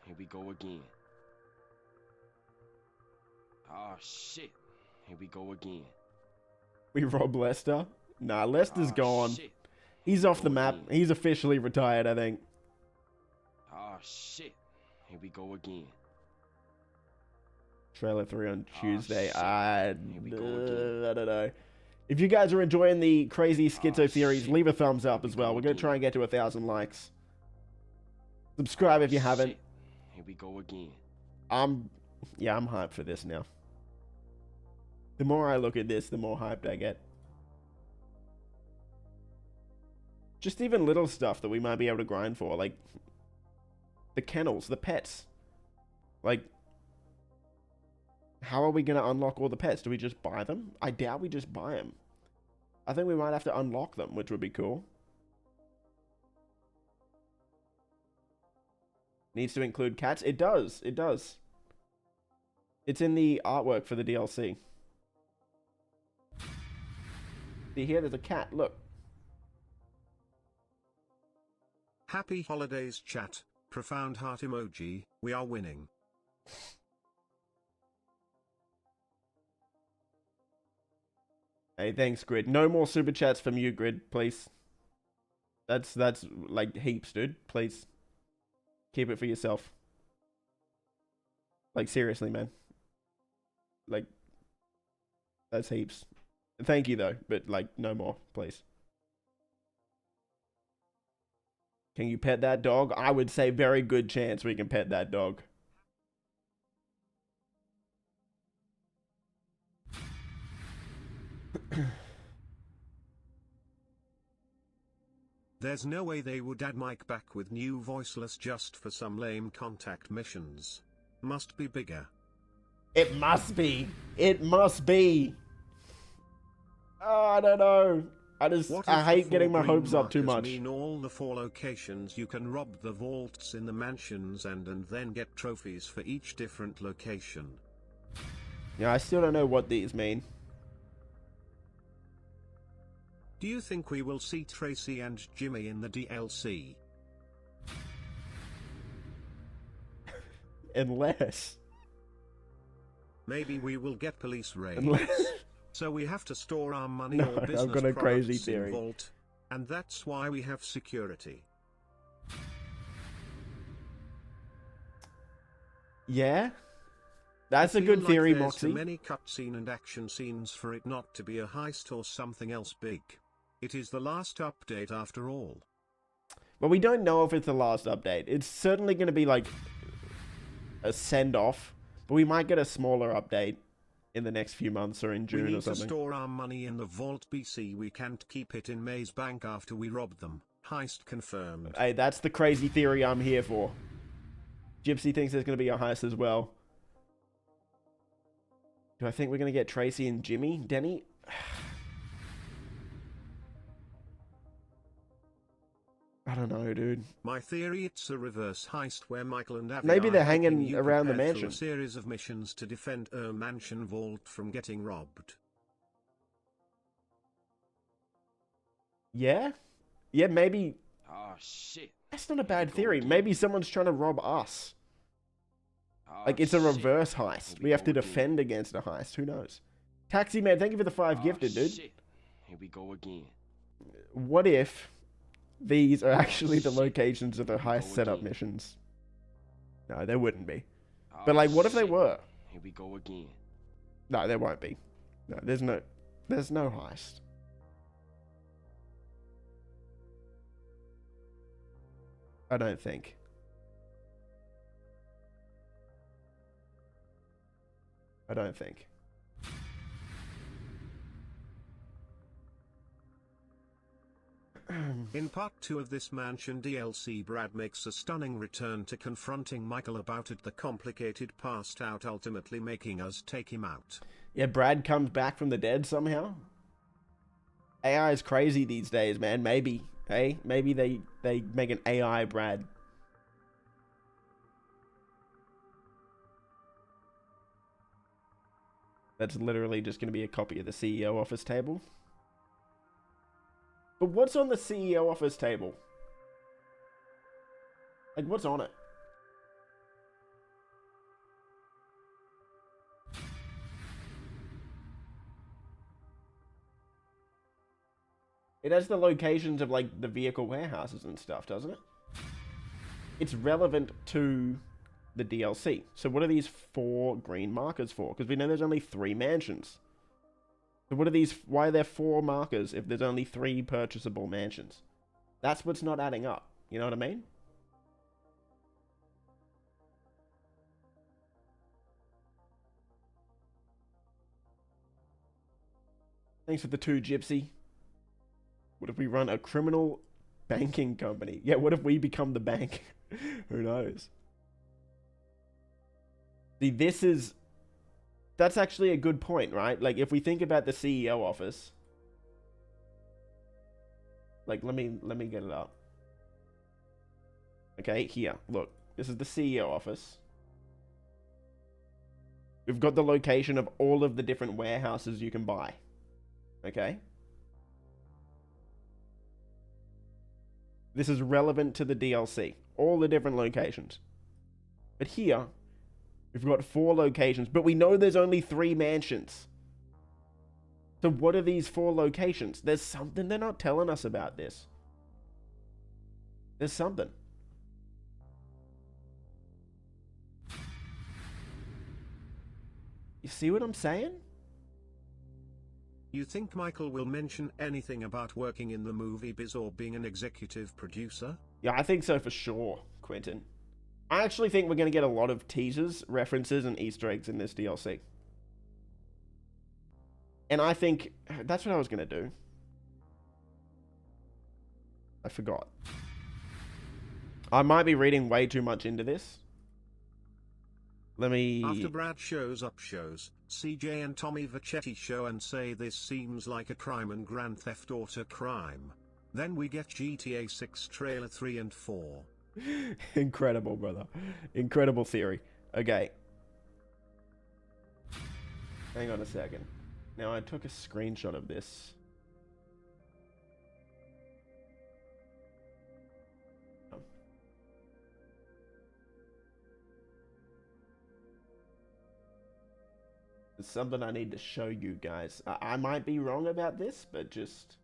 Here we go again. Oh shit. Here we go again.
We rob Lester? Nah, Lester's
Oh,
gone.
shit.
He's off the
Go
map.
again.
He's officially retired, I think.
Oh shit. Here we go again.
Trailer 3 on Tuesday.
shit.
I
we go again.
don't know. If you guys are enjoying the crazy schizo theories,
shit.
leave a thumbs up
Here
as
we
well.
go
We're going to
again.
try and get to 1,000 likes. Subscribe if you haven't.
Shit. Here we go again.
I'm hyped for this now. The more I look at this, the more hyped I get. Just even little stuff that we might be able to grind for, like the kennels, the pets. Like, how are we going to unlock all the pets? Do we just buy them? I doubt we just buy them. I think we might have to unlock them, which would be cool. Needs to include cats? It does. It does. It's in the artwork for the DLC. See here, there's a cat. Look.
Happy holidays, chat. Profound heart emoji. We are winning.
Hey, thanks, Grid. No more super chats from you, Grid, please. That's like heaps, dude. Please. Keep it for yourself. Like, seriously, man. Like, that's heaps. Thank you, though, but, like, no more, please. Can you pet that dog? I would say very good chance we can pet that dog.
There's no way they would add Mike back with new voiceless just for some lame contact missions. Must be bigger.
It must be. It must be. Oh, I don't know.
What
I
if
hate
the
getting my
4 green
hopes up too
markers
much.
mean all the 4 locations you can rob the vaults in the mansions and then get trophies for each different location.
Yeah, I still don't know what these mean.
Do you think we will see Tracy and Jimmy in the DLC?
Unless.
Maybe we will get police raids.
Unless.
So we have to store our money
No,
or
I've
business
got a crazy
products in
theory.
vault, and that's why we have security.
Yeah? That's a
I feel
good
like
theory,
there's
Moxie.
too many cutscene and action scenes for it not to be a heist or something else big. It is the last update after all.
But we don't know if it's the last update. It's certainly going to be like a send-off, but we might get a smaller update in the next few months or in
We
June
need
or
to
something.
store our money in the vault BC. We can't keep it in Maze Bank after we rob them. Heist confirmed.
Hey, that's the crazy theory I'm here for. Gypsy thinks there's going to be a heist as well. Do I think we're going to get Tracy and Jimmy? Denny? I don't know, dude.
My theory, it's a reverse heist where Michael and Abby
Maybe
are
they're
helping
hanging
you
around the
prepare through
mansion.
a series of missions to defend a mansion vault from getting robbed.
Yeah? Yeah, maybe.
Oh shit.
That's not a bad
go
theory.
again.
Maybe someone's trying to rob us.
Oh,
Like, it's a
shit.
reverse heist.
Here
We have to
go again.
defend against a heist. Who knows? Taxi Man, thank you for the 5
Oh,
gifted, dude.
shit. Here we go again.
What if these are actually the
shit.
locations of the
Here we
heist
go
setup
again.
missions? No, there wouldn't be. But
Oh,
like, what if they
shit.
were?
Here we go again.
No, there won't be. No, there's no heist. I don't think. I don't think.
In part 2 of this Mansion DLC, Brad makes a stunning return to confronting Michael about it, the complicated passed out, ultimately making us take him out.
Yeah, Brad comes back from the dead somehow. AI is crazy these days, man. Maybe, hey, maybe they make an AI Brad. That's literally just going to be a copy of the CEO office table. But what's on the CEO office table? Like, what's on it? It has the locations of, like, the vehicle warehouses and stuff, doesn't it? It's relevant to the DLC. So what are these 4 green markers for? Because we know there's only 3 mansions. So what are these? Why are there 4 markers if there's only 3 purchasable mansions? That's what's not adding up. You know what I mean? Thanks for the 2, Gypsy. What if we run a criminal banking company? Yeah, what if we become the bank? Who knows? See, that's actually a good point, right? Like, if we think about the CEO office, like, let me get it up. Okay, here, look, this is the CEO office. We've got the location of all of the different warehouses you can buy. Okay. This is relevant to the DLC. All the different locations. But here, we've got 4 locations, but we know there's only 3 mansions. So what are these 4 locations? There's something they're not telling us about this. There's something. You see what I'm saying?
You think Michael will mention anything about working in the movie biz or being an executive producer?
Yeah, I think so for sure, Quentin. I actually think we're going to get a lot of teasers, references, and Easter eggs in this DLC. And I think that's what I was going to do. I forgot. I might be reading way too much into this. Let me...
After Brad shows, CJ and Tommy Vercetti show and say this seems like a crime and Grand Theft Auto crime. Then we get GTA 6 trailer 3 and 4.
Incredible, brother. Incredible theory. Okay. Hang on a second. Now, I took a screenshot of this. There's something I need to show you guys. I might be wrong about this, but just...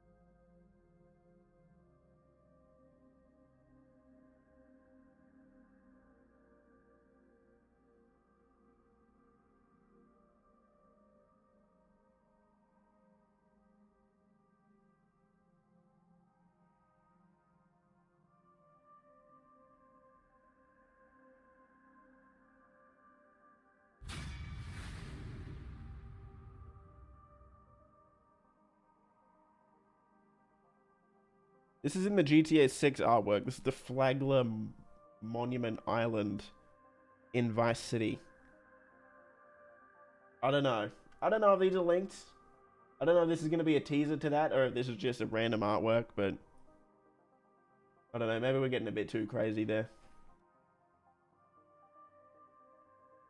This is in the GTA 6 artwork. This is the Flagler Monument Island in Vice City. I don't know. I don't know if these are linked. I don't know if this is going to be a teaser to that or if this is just a random artwork, but... I don't know. Maybe we're getting a bit too crazy there.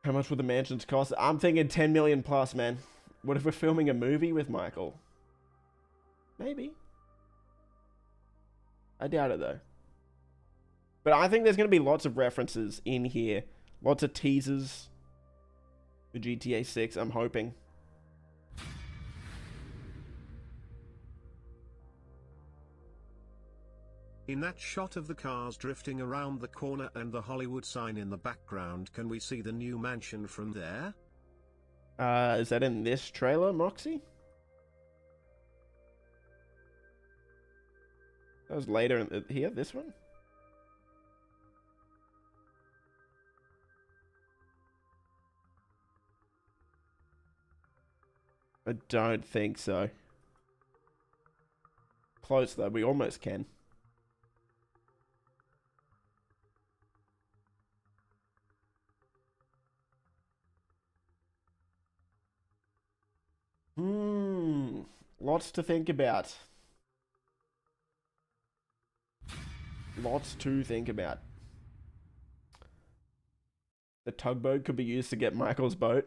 How much would the mansions cost? I'm thinking 10 million plus, man. What if we're filming a movie with Michael? Maybe. I doubt it, though. But I think there's going to be lots of references in here. Lots of teasers for GTA 6, I'm hoping.
In that shot of the cars drifting around the corner and the Hollywood sign in the background, can we see the new mansion from there?
Is that in this trailer, Moxie? That was later in here, this one? I don't think so. Close though, we almost can. Lots to think about. Lots to think about. The tugboat could be used to get Michael's boat.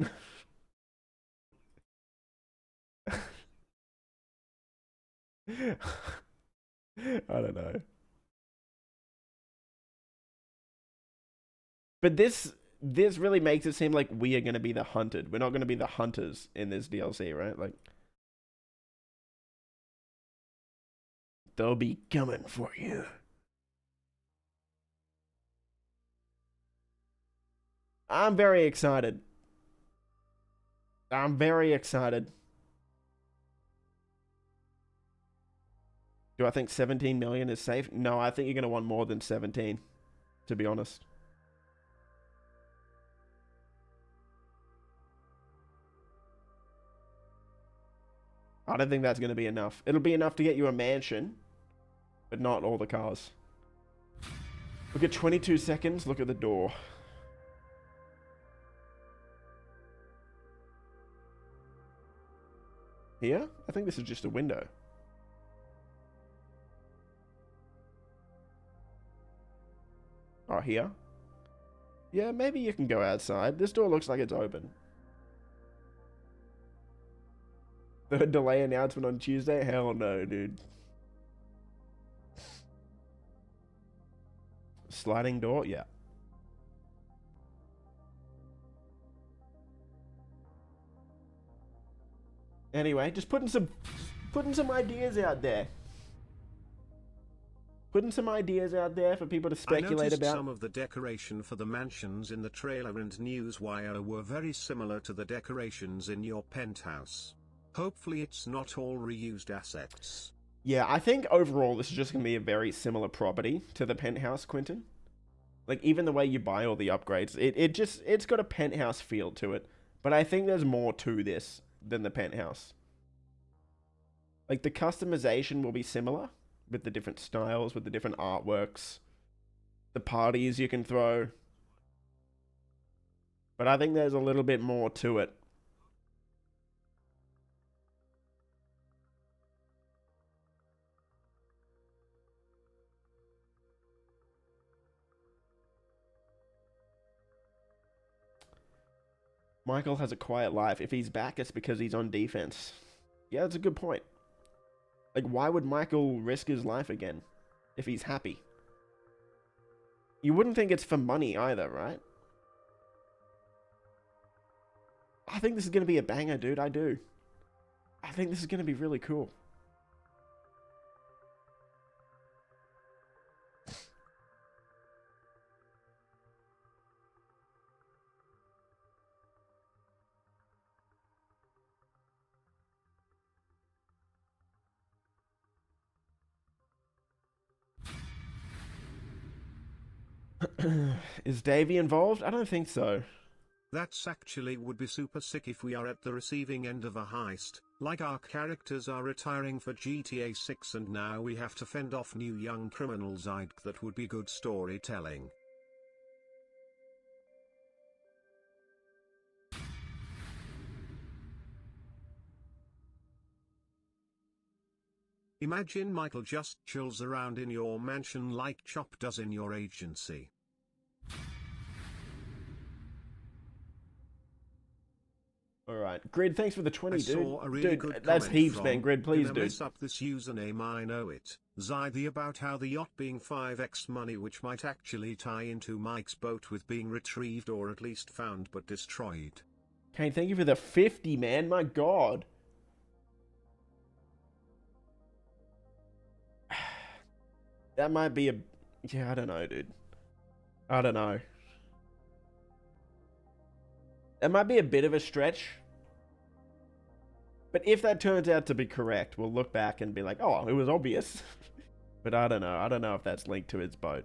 I don't know. But this really makes it seem like we are going to be the hunted. We're not going to be the hunters in this DLC, right? Like, they'll be coming for you. I'm very excited. I'm very excited. Do I think 17 million is safe? No, I think you're going to want more than 17, to be honest. I don't think that's going to be enough. It'll be enough to get you a mansion, but not all the cars. Look at 22 seconds. Look at the door. Here? I think this is just a window. Oh, here? Yeah, maybe you can go outside. This door looks like it's open. The delay announcement on Tuesday? Hell no, dude. Sliding door? Yeah. Anyway, just putting some ideas out there. Putting some ideas out there for people to speculate about.
Some of the decoration for the mansions in the trailer and newswire were very similar to the decorations in your penthouse. Hopefully it's not all reused assets.
Yeah, I think overall this is just going to be a very similar property to the penthouse, Quentin. Like, even the way you buy all the upgrades, it's got a penthouse feel to it. But I think there's more to this than the penthouse. Like, the customization will be similar, with the different styles, with the different artworks, the parties you can throw. But I think there's a little bit more to it. Michael has a quiet life. If he's back, it's because he's on defense. Yeah, that's a good point. Like, why would Michael risk his life again if he's happy? You wouldn't think it's for money either, right? I think this is going to be a banger, dude. I do. I think this is going to be really cool. Is Davey involved? I don't think so.
That's actually would be super sick if we are at the receiving end of a heist, like our characters are retiring for GTA 6 and now we have to fend off new young criminals. That would be good storytelling. Imagine Michael just chills around in your mansion like Chop does in your agency.
Alright. Grid, thanks for the 20, dude.
Saw a really
dude,
good
that's
comment
heaps,
from,
man. Grid, please,
gonna
dude.
Mess up this username, I know it. Zythy about how the yacht being 5x money, which might actually tie into Mike's boat with being retrieved or at least found but destroyed.
Kane, thank you for the 50, man. My God. That might be a... Yeah, I don't know, dude. I don't know. That might be a bit of a stretch. But if that turns out to be correct, we'll look back and be like, oh, it was obvious. But I don't know. I don't know if that's linked to his boat.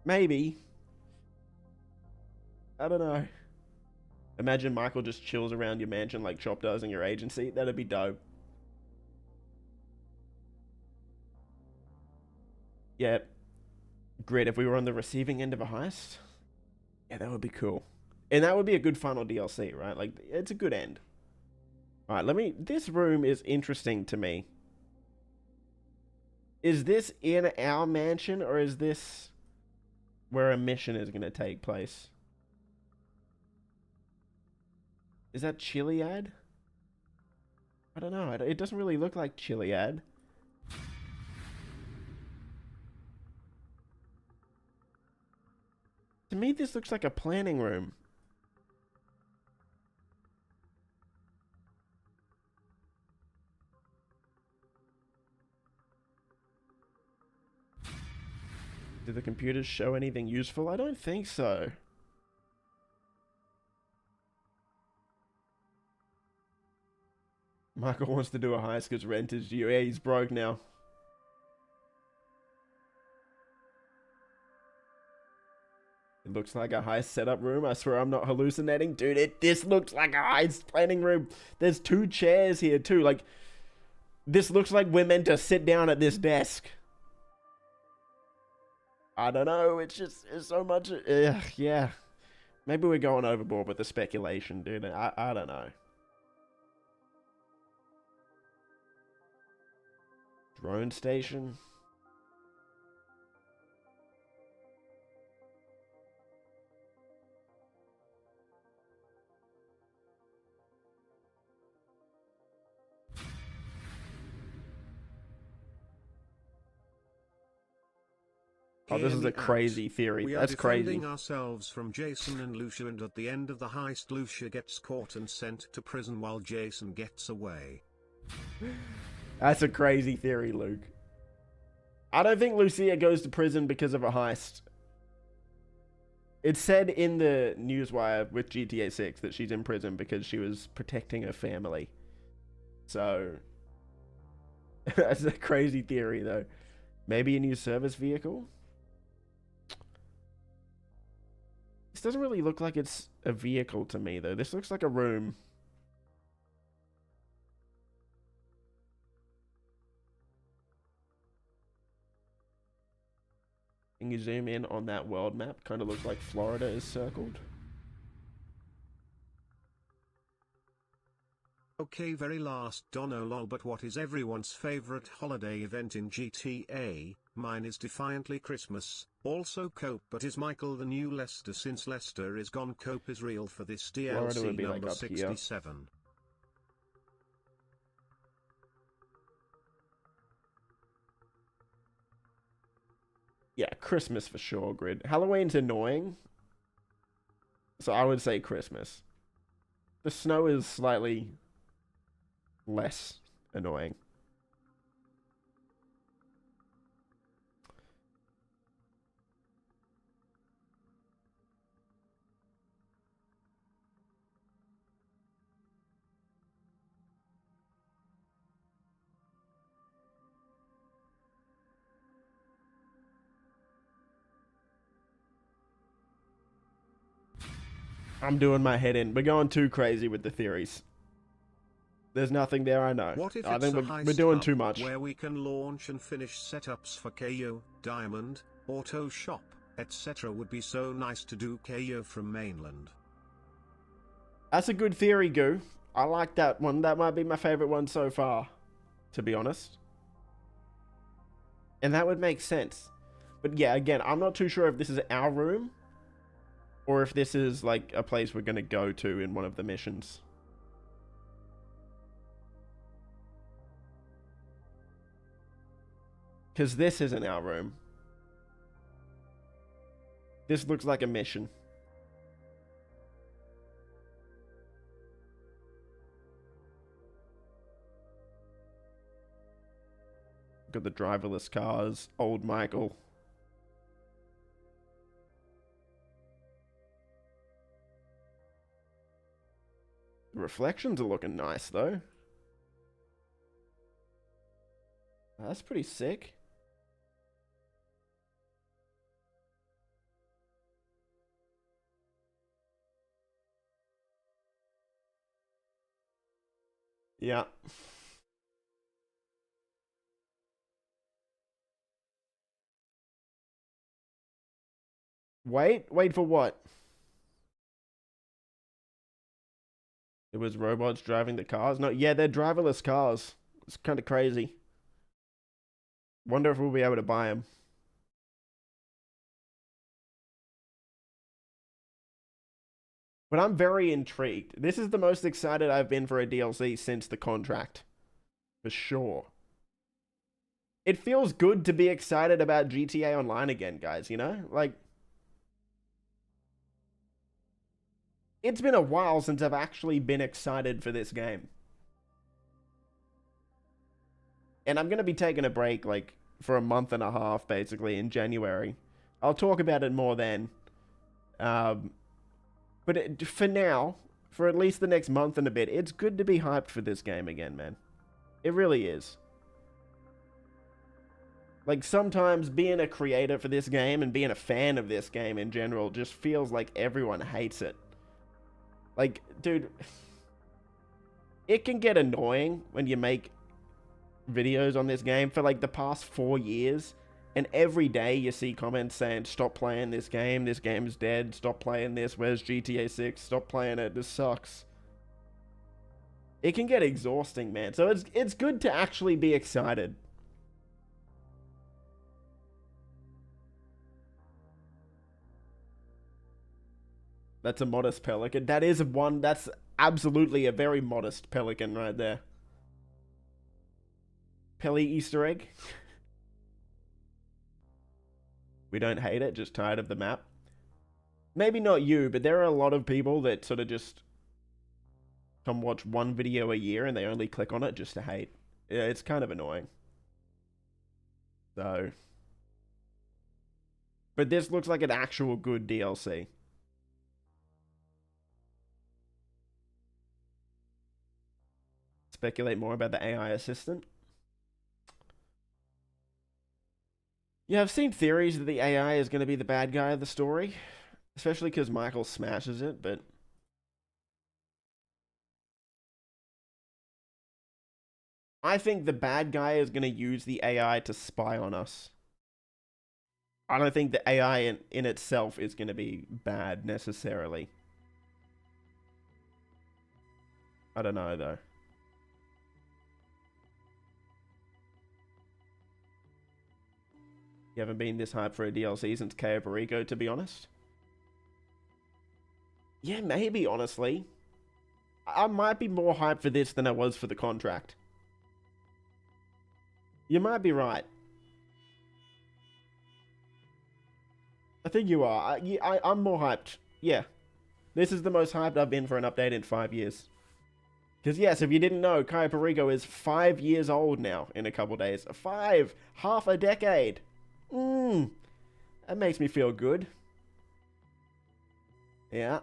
Maybe. I don't know. Imagine Michael just chills around your mansion like Chop does in your agency. That'd be dope. Yeah. Great if we were on the receiving end of a heist. Yeah, that would be cool. And that would be a good final DLC, right? Like, it's a good end. Alright, this room is interesting to me. Is this in our mansion, or is this where a mission is going to take place? Is that Chiliad? I don't know. It doesn't really look like Chiliad. To me, this looks like a planning room. Do the computers show anything useful? I don't think so. Michael wants to do a heist because rent is due. Yeah, he's broke now. It looks like a heist setup room. I swear I'm not hallucinating. Dude, this looks like a heist planning room. There's 2 chairs here too. Like, this looks like we're meant to sit down at this desk. I don't know. It's so much. Yeah. Maybe we're going overboard with the speculation, dude. I don't know. Drone station. Oh, this is a crazy theory. That's crazy.
We are defending ourselves from Jason and Lucia, and at the end of the heist, Lucia gets caught and sent to prison while Jason gets away.
That's a crazy theory, Luke. I don't think Lucia goes to prison because of a heist. It said in the newswire with GTA 6 that she's in prison because she was protecting her family. So, that's a crazy theory, though. Maybe a new service vehicle? This doesn't really look like it's a vehicle to me, though. This looks like a room. Can you zoom in on that world map? Kind of looks like Florida is circled.
Okay, very last Dono lol, but what is everyone's favorite holiday event in GTA? Mine is defiantly Christmas. Also Cope, but is Michael the new Lester? Since Lester is gone, Cope is real for this DLC
would be
number
like up
67.
Here. Yeah, Christmas for sure, Grid. Halloween's annoying, so I would say Christmas. The snow is slightly less annoying. I'm doing my head in. We're going too crazy with the theories. There's nothing there, I know.
What if
I think
it's
we're doing too much.
Where we can launch and finish setups for KO, Diamond, Auto Shop, etc. Would be so nice to do KO from mainland.
That's a good theory, Goo. I like that one. That might be my favorite one so far, to be honest. And that would make sense. But yeah, again, I'm not too sure if this is our room or if this is like a place we're going to go to in one of the missions. Because this isn't our room. This looks like a mission. Got the driverless cars, old Michael. The reflections are looking nice, though. That's pretty sick. Yeah. Wait for what? It was robots driving the cars? No, yeah, they're driverless cars. It's kind of crazy. Wonder if we'll be able to buy them. But I'm very intrigued. This is the most excited I've been for a DLC since the contract. For sure. It feels good to be excited about GTA Online again, guys, you know? Like, it's been a while since I've actually been excited for this game. And I'm going to be taking a break, like, for a month and a half, basically, in January. I'll talk about it more then. But for now, for at least the next month and a bit, it's good to be hyped for this game again, man. It really is. Like, sometimes being a creator for this game and being a fan of this game in general just feels like everyone hates it. Like, dude, it can get annoying when you make videos on this game for like the past 4 years, and every day you see comments saying, stop playing this game's dead, stop playing this, where's GTA 6, stop playing it, this sucks. It can get exhausting, man, so it's good to actually be excited. That's a modest pelican. That is one, that's absolutely a very modest pelican right there. Pelly Easter egg. We don't hate it, just tired of the map. Maybe not you, but there are a lot of people that sort of just come watch one video a year and they only click on it just to hate. Yeah, it's kind of annoying. So. But this looks like an actual good DLC. Speculate more about the AI assistant. Yeah, I've seen theories that the AI is going to be the bad guy of the story. Especially because Michael smashes it, but... I think the bad guy is going to use the AI to spy on us. I don't think the AI in itself is going to be bad, necessarily. I don't know, though. You haven't been this hyped for a DLC since Cayo Perico, to be honest? Yeah, maybe, honestly. I might be more hyped for this than I was for the contract. You might be right. I think you are. I'm more hyped. Yeah. This is the most hyped I've been for an update in 5 years. Because yes, if you didn't know, Cayo Perico is 5 years old now in a couple days. 5! Half a decade! That makes me feel good. Yeah.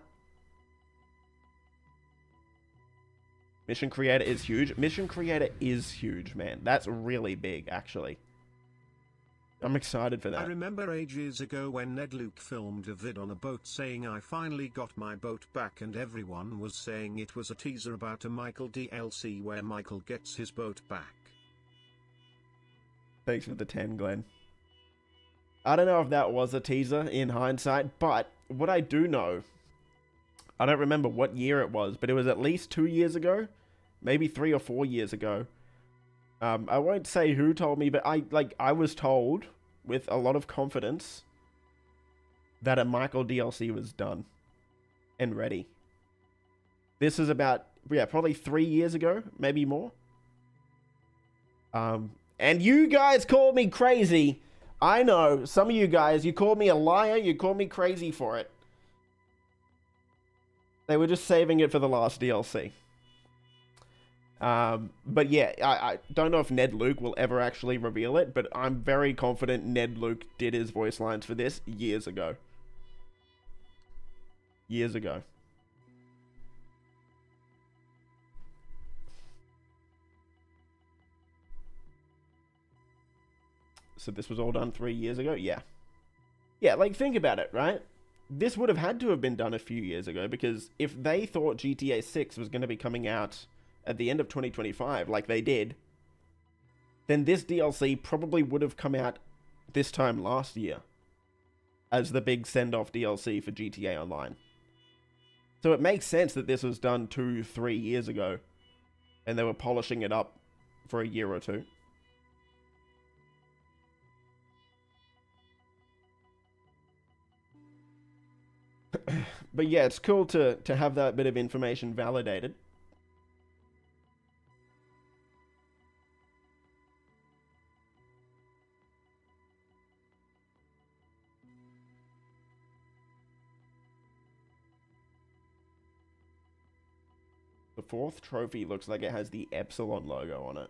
Mission Creator is huge. Mission Creator is huge, man. That's really big, actually. I'm excited for that.
I remember ages ago when Ned Luke filmed a vid on a boat saying I finally got my boat back, and everyone was saying it was a teaser about a Michael DLC where Michael gets his boat back.
Thanks for the 10, Glenn. I don't know if that was a teaser in hindsight, but what I do know, I don't remember what year it was, but it was at least 2 years ago, maybe 3 or 4 years ago. I won't say who told me, but I was told with a lot of confidence that a Michael DLC was done and ready. This is about, yeah, probably 3 years ago, maybe more. And you guys called me crazy. I know, some of you guys, you called me a liar, you called me crazy for it. They were just saving it for the last DLC. But yeah, I don't know if Ned Luke will ever actually reveal it, but I'm very confident Ned Luke did his voice lines for this years ago. Years ago. So this was all done 3 years ago? Yeah. Yeah, like, think about it, right? This would have had to have been done a few years ago, because if they thought GTA 6 was going to be coming out at the end of 2025, like they did, then this DLC probably would have come out this time last year as the big send-off DLC for GTA Online. So it makes sense that this was done 2-3 years ago, and they were polishing it up for a year or two. But yeah, it's cool to have that bit of information validated. The fourth trophy looks like it has the Epsilon logo on it.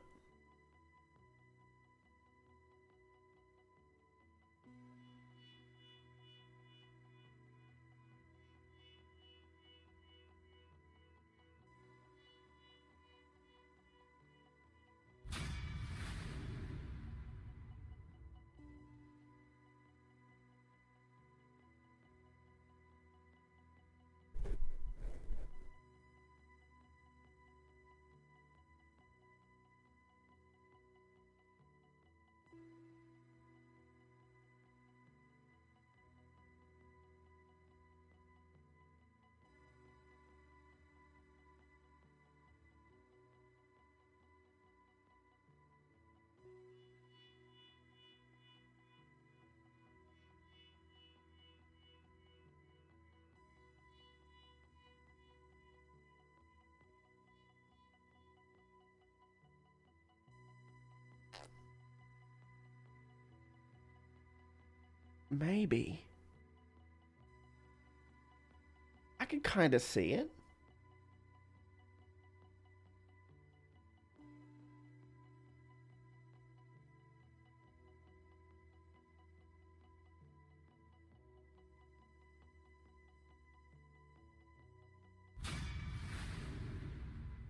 Maybe. I can kind of see it.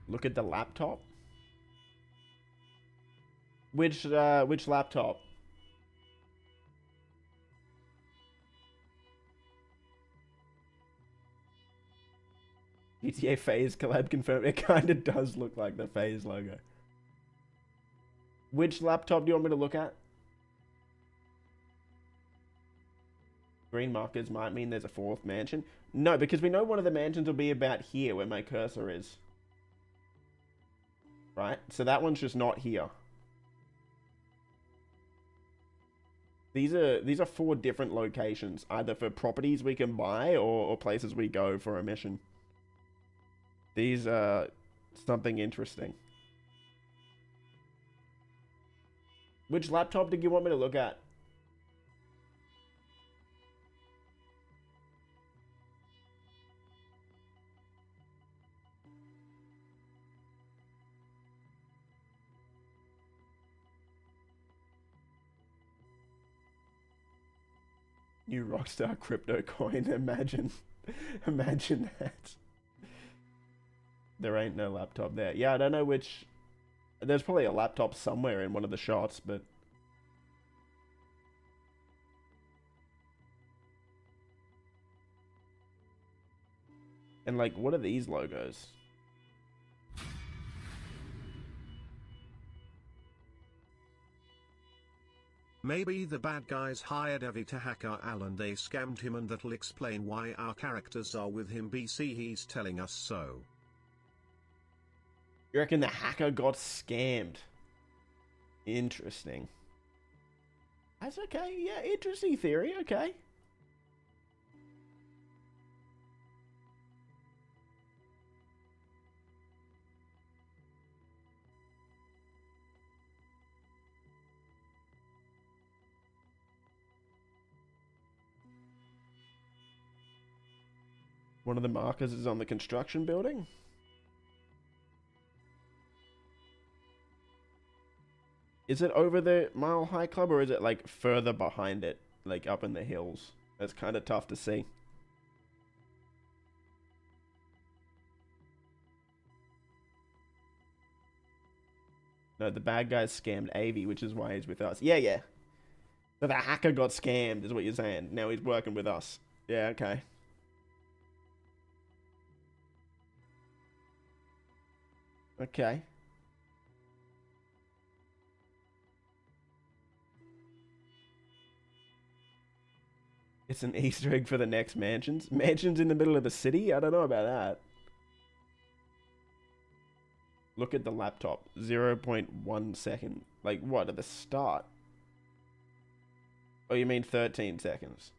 Look at the laptop. Which laptop? GTA FaZe collab confirmed. It kind of does look like the FaZe logo. Which laptop do you want me to look at? Green markers might mean there's a fourth mansion. No, because we know one of the mansions will be about here where my cursor is. Right? So that one's just not here. These are 4 different locations, either for properties we can buy or places we go for a mission. These are something interesting. Which laptop did you want me to look at? New Rockstar crypto coin. Imagine. Imagine that. There ain't no laptop there. Yeah, I don't know which... There's probably a laptop somewhere in one of the shots, but... And, like, what are these logos?
Maybe the bad guys hired Evie to hack our Al and they scammed him, and that'll explain why our characters are with him. BC, he's telling us so.
You reckon the hacker got scammed? Interesting. That's okay. Yeah, interesting theory. Okay. One of the markers is on the construction building. Is it over the Mile High Club, or is it like further behind it, like up in the hills? That's kind of tough to see. No, the bad guy scammed Avi, which is why he's with us. Yeah, yeah. So the hacker got scammed, is what you're saying. Now he's working with us. Yeah, okay. Okay. It's an Easter egg for the next mansions. Mansions in the middle of the city? I don't know about that. Look at the laptop. 0.1 second. Like, what, at the start? Oh, you mean 13 seconds.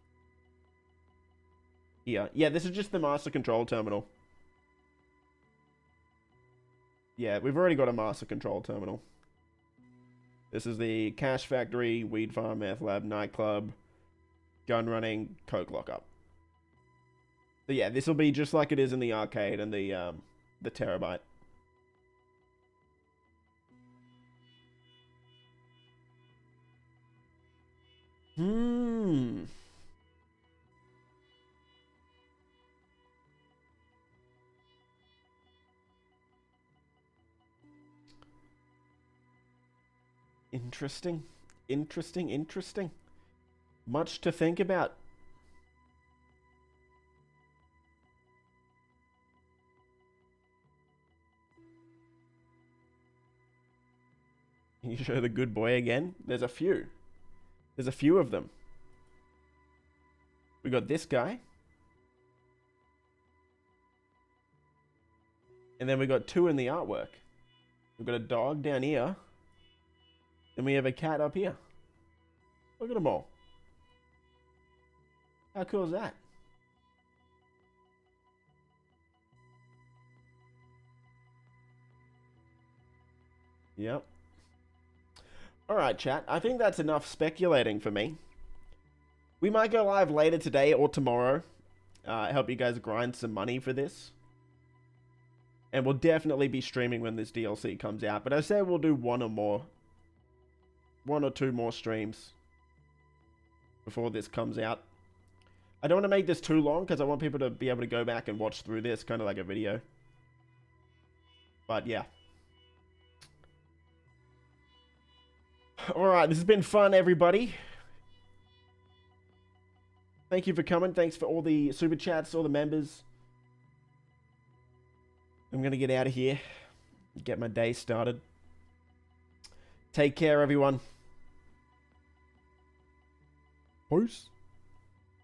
Here. Yeah, this is just the master control terminal. Yeah, we've already got a master control terminal. This is the cash factory, weed farm, meth lab, nightclub, gun running, coke lockup. So yeah, this will be just like it is in the arcade and the terabyte. Interesting. Interesting, interesting. Much to think about. Can you show the good boy again? There's a few. There's a few of them. We got this guy. And then we got two in the artwork. We've got a dog down here. And we have a cat up here. Look at them all. How cool is that? Yep. Alright, chat. I think that's enough speculating for me. We might go live later today or tomorrow. Help you guys grind some money for this. And we'll definitely be streaming when this DLC comes out. But I say we'll do one or two more streams before this comes out. I don't want to make this too long because I want people to be able to go back and watch through this, kind of like a video. But yeah. Alright, this has been fun, everybody. Thank you for coming. Thanks for all the super chats, all the members. I'm going to get out of here. Get my day started. Take care, everyone. Peace.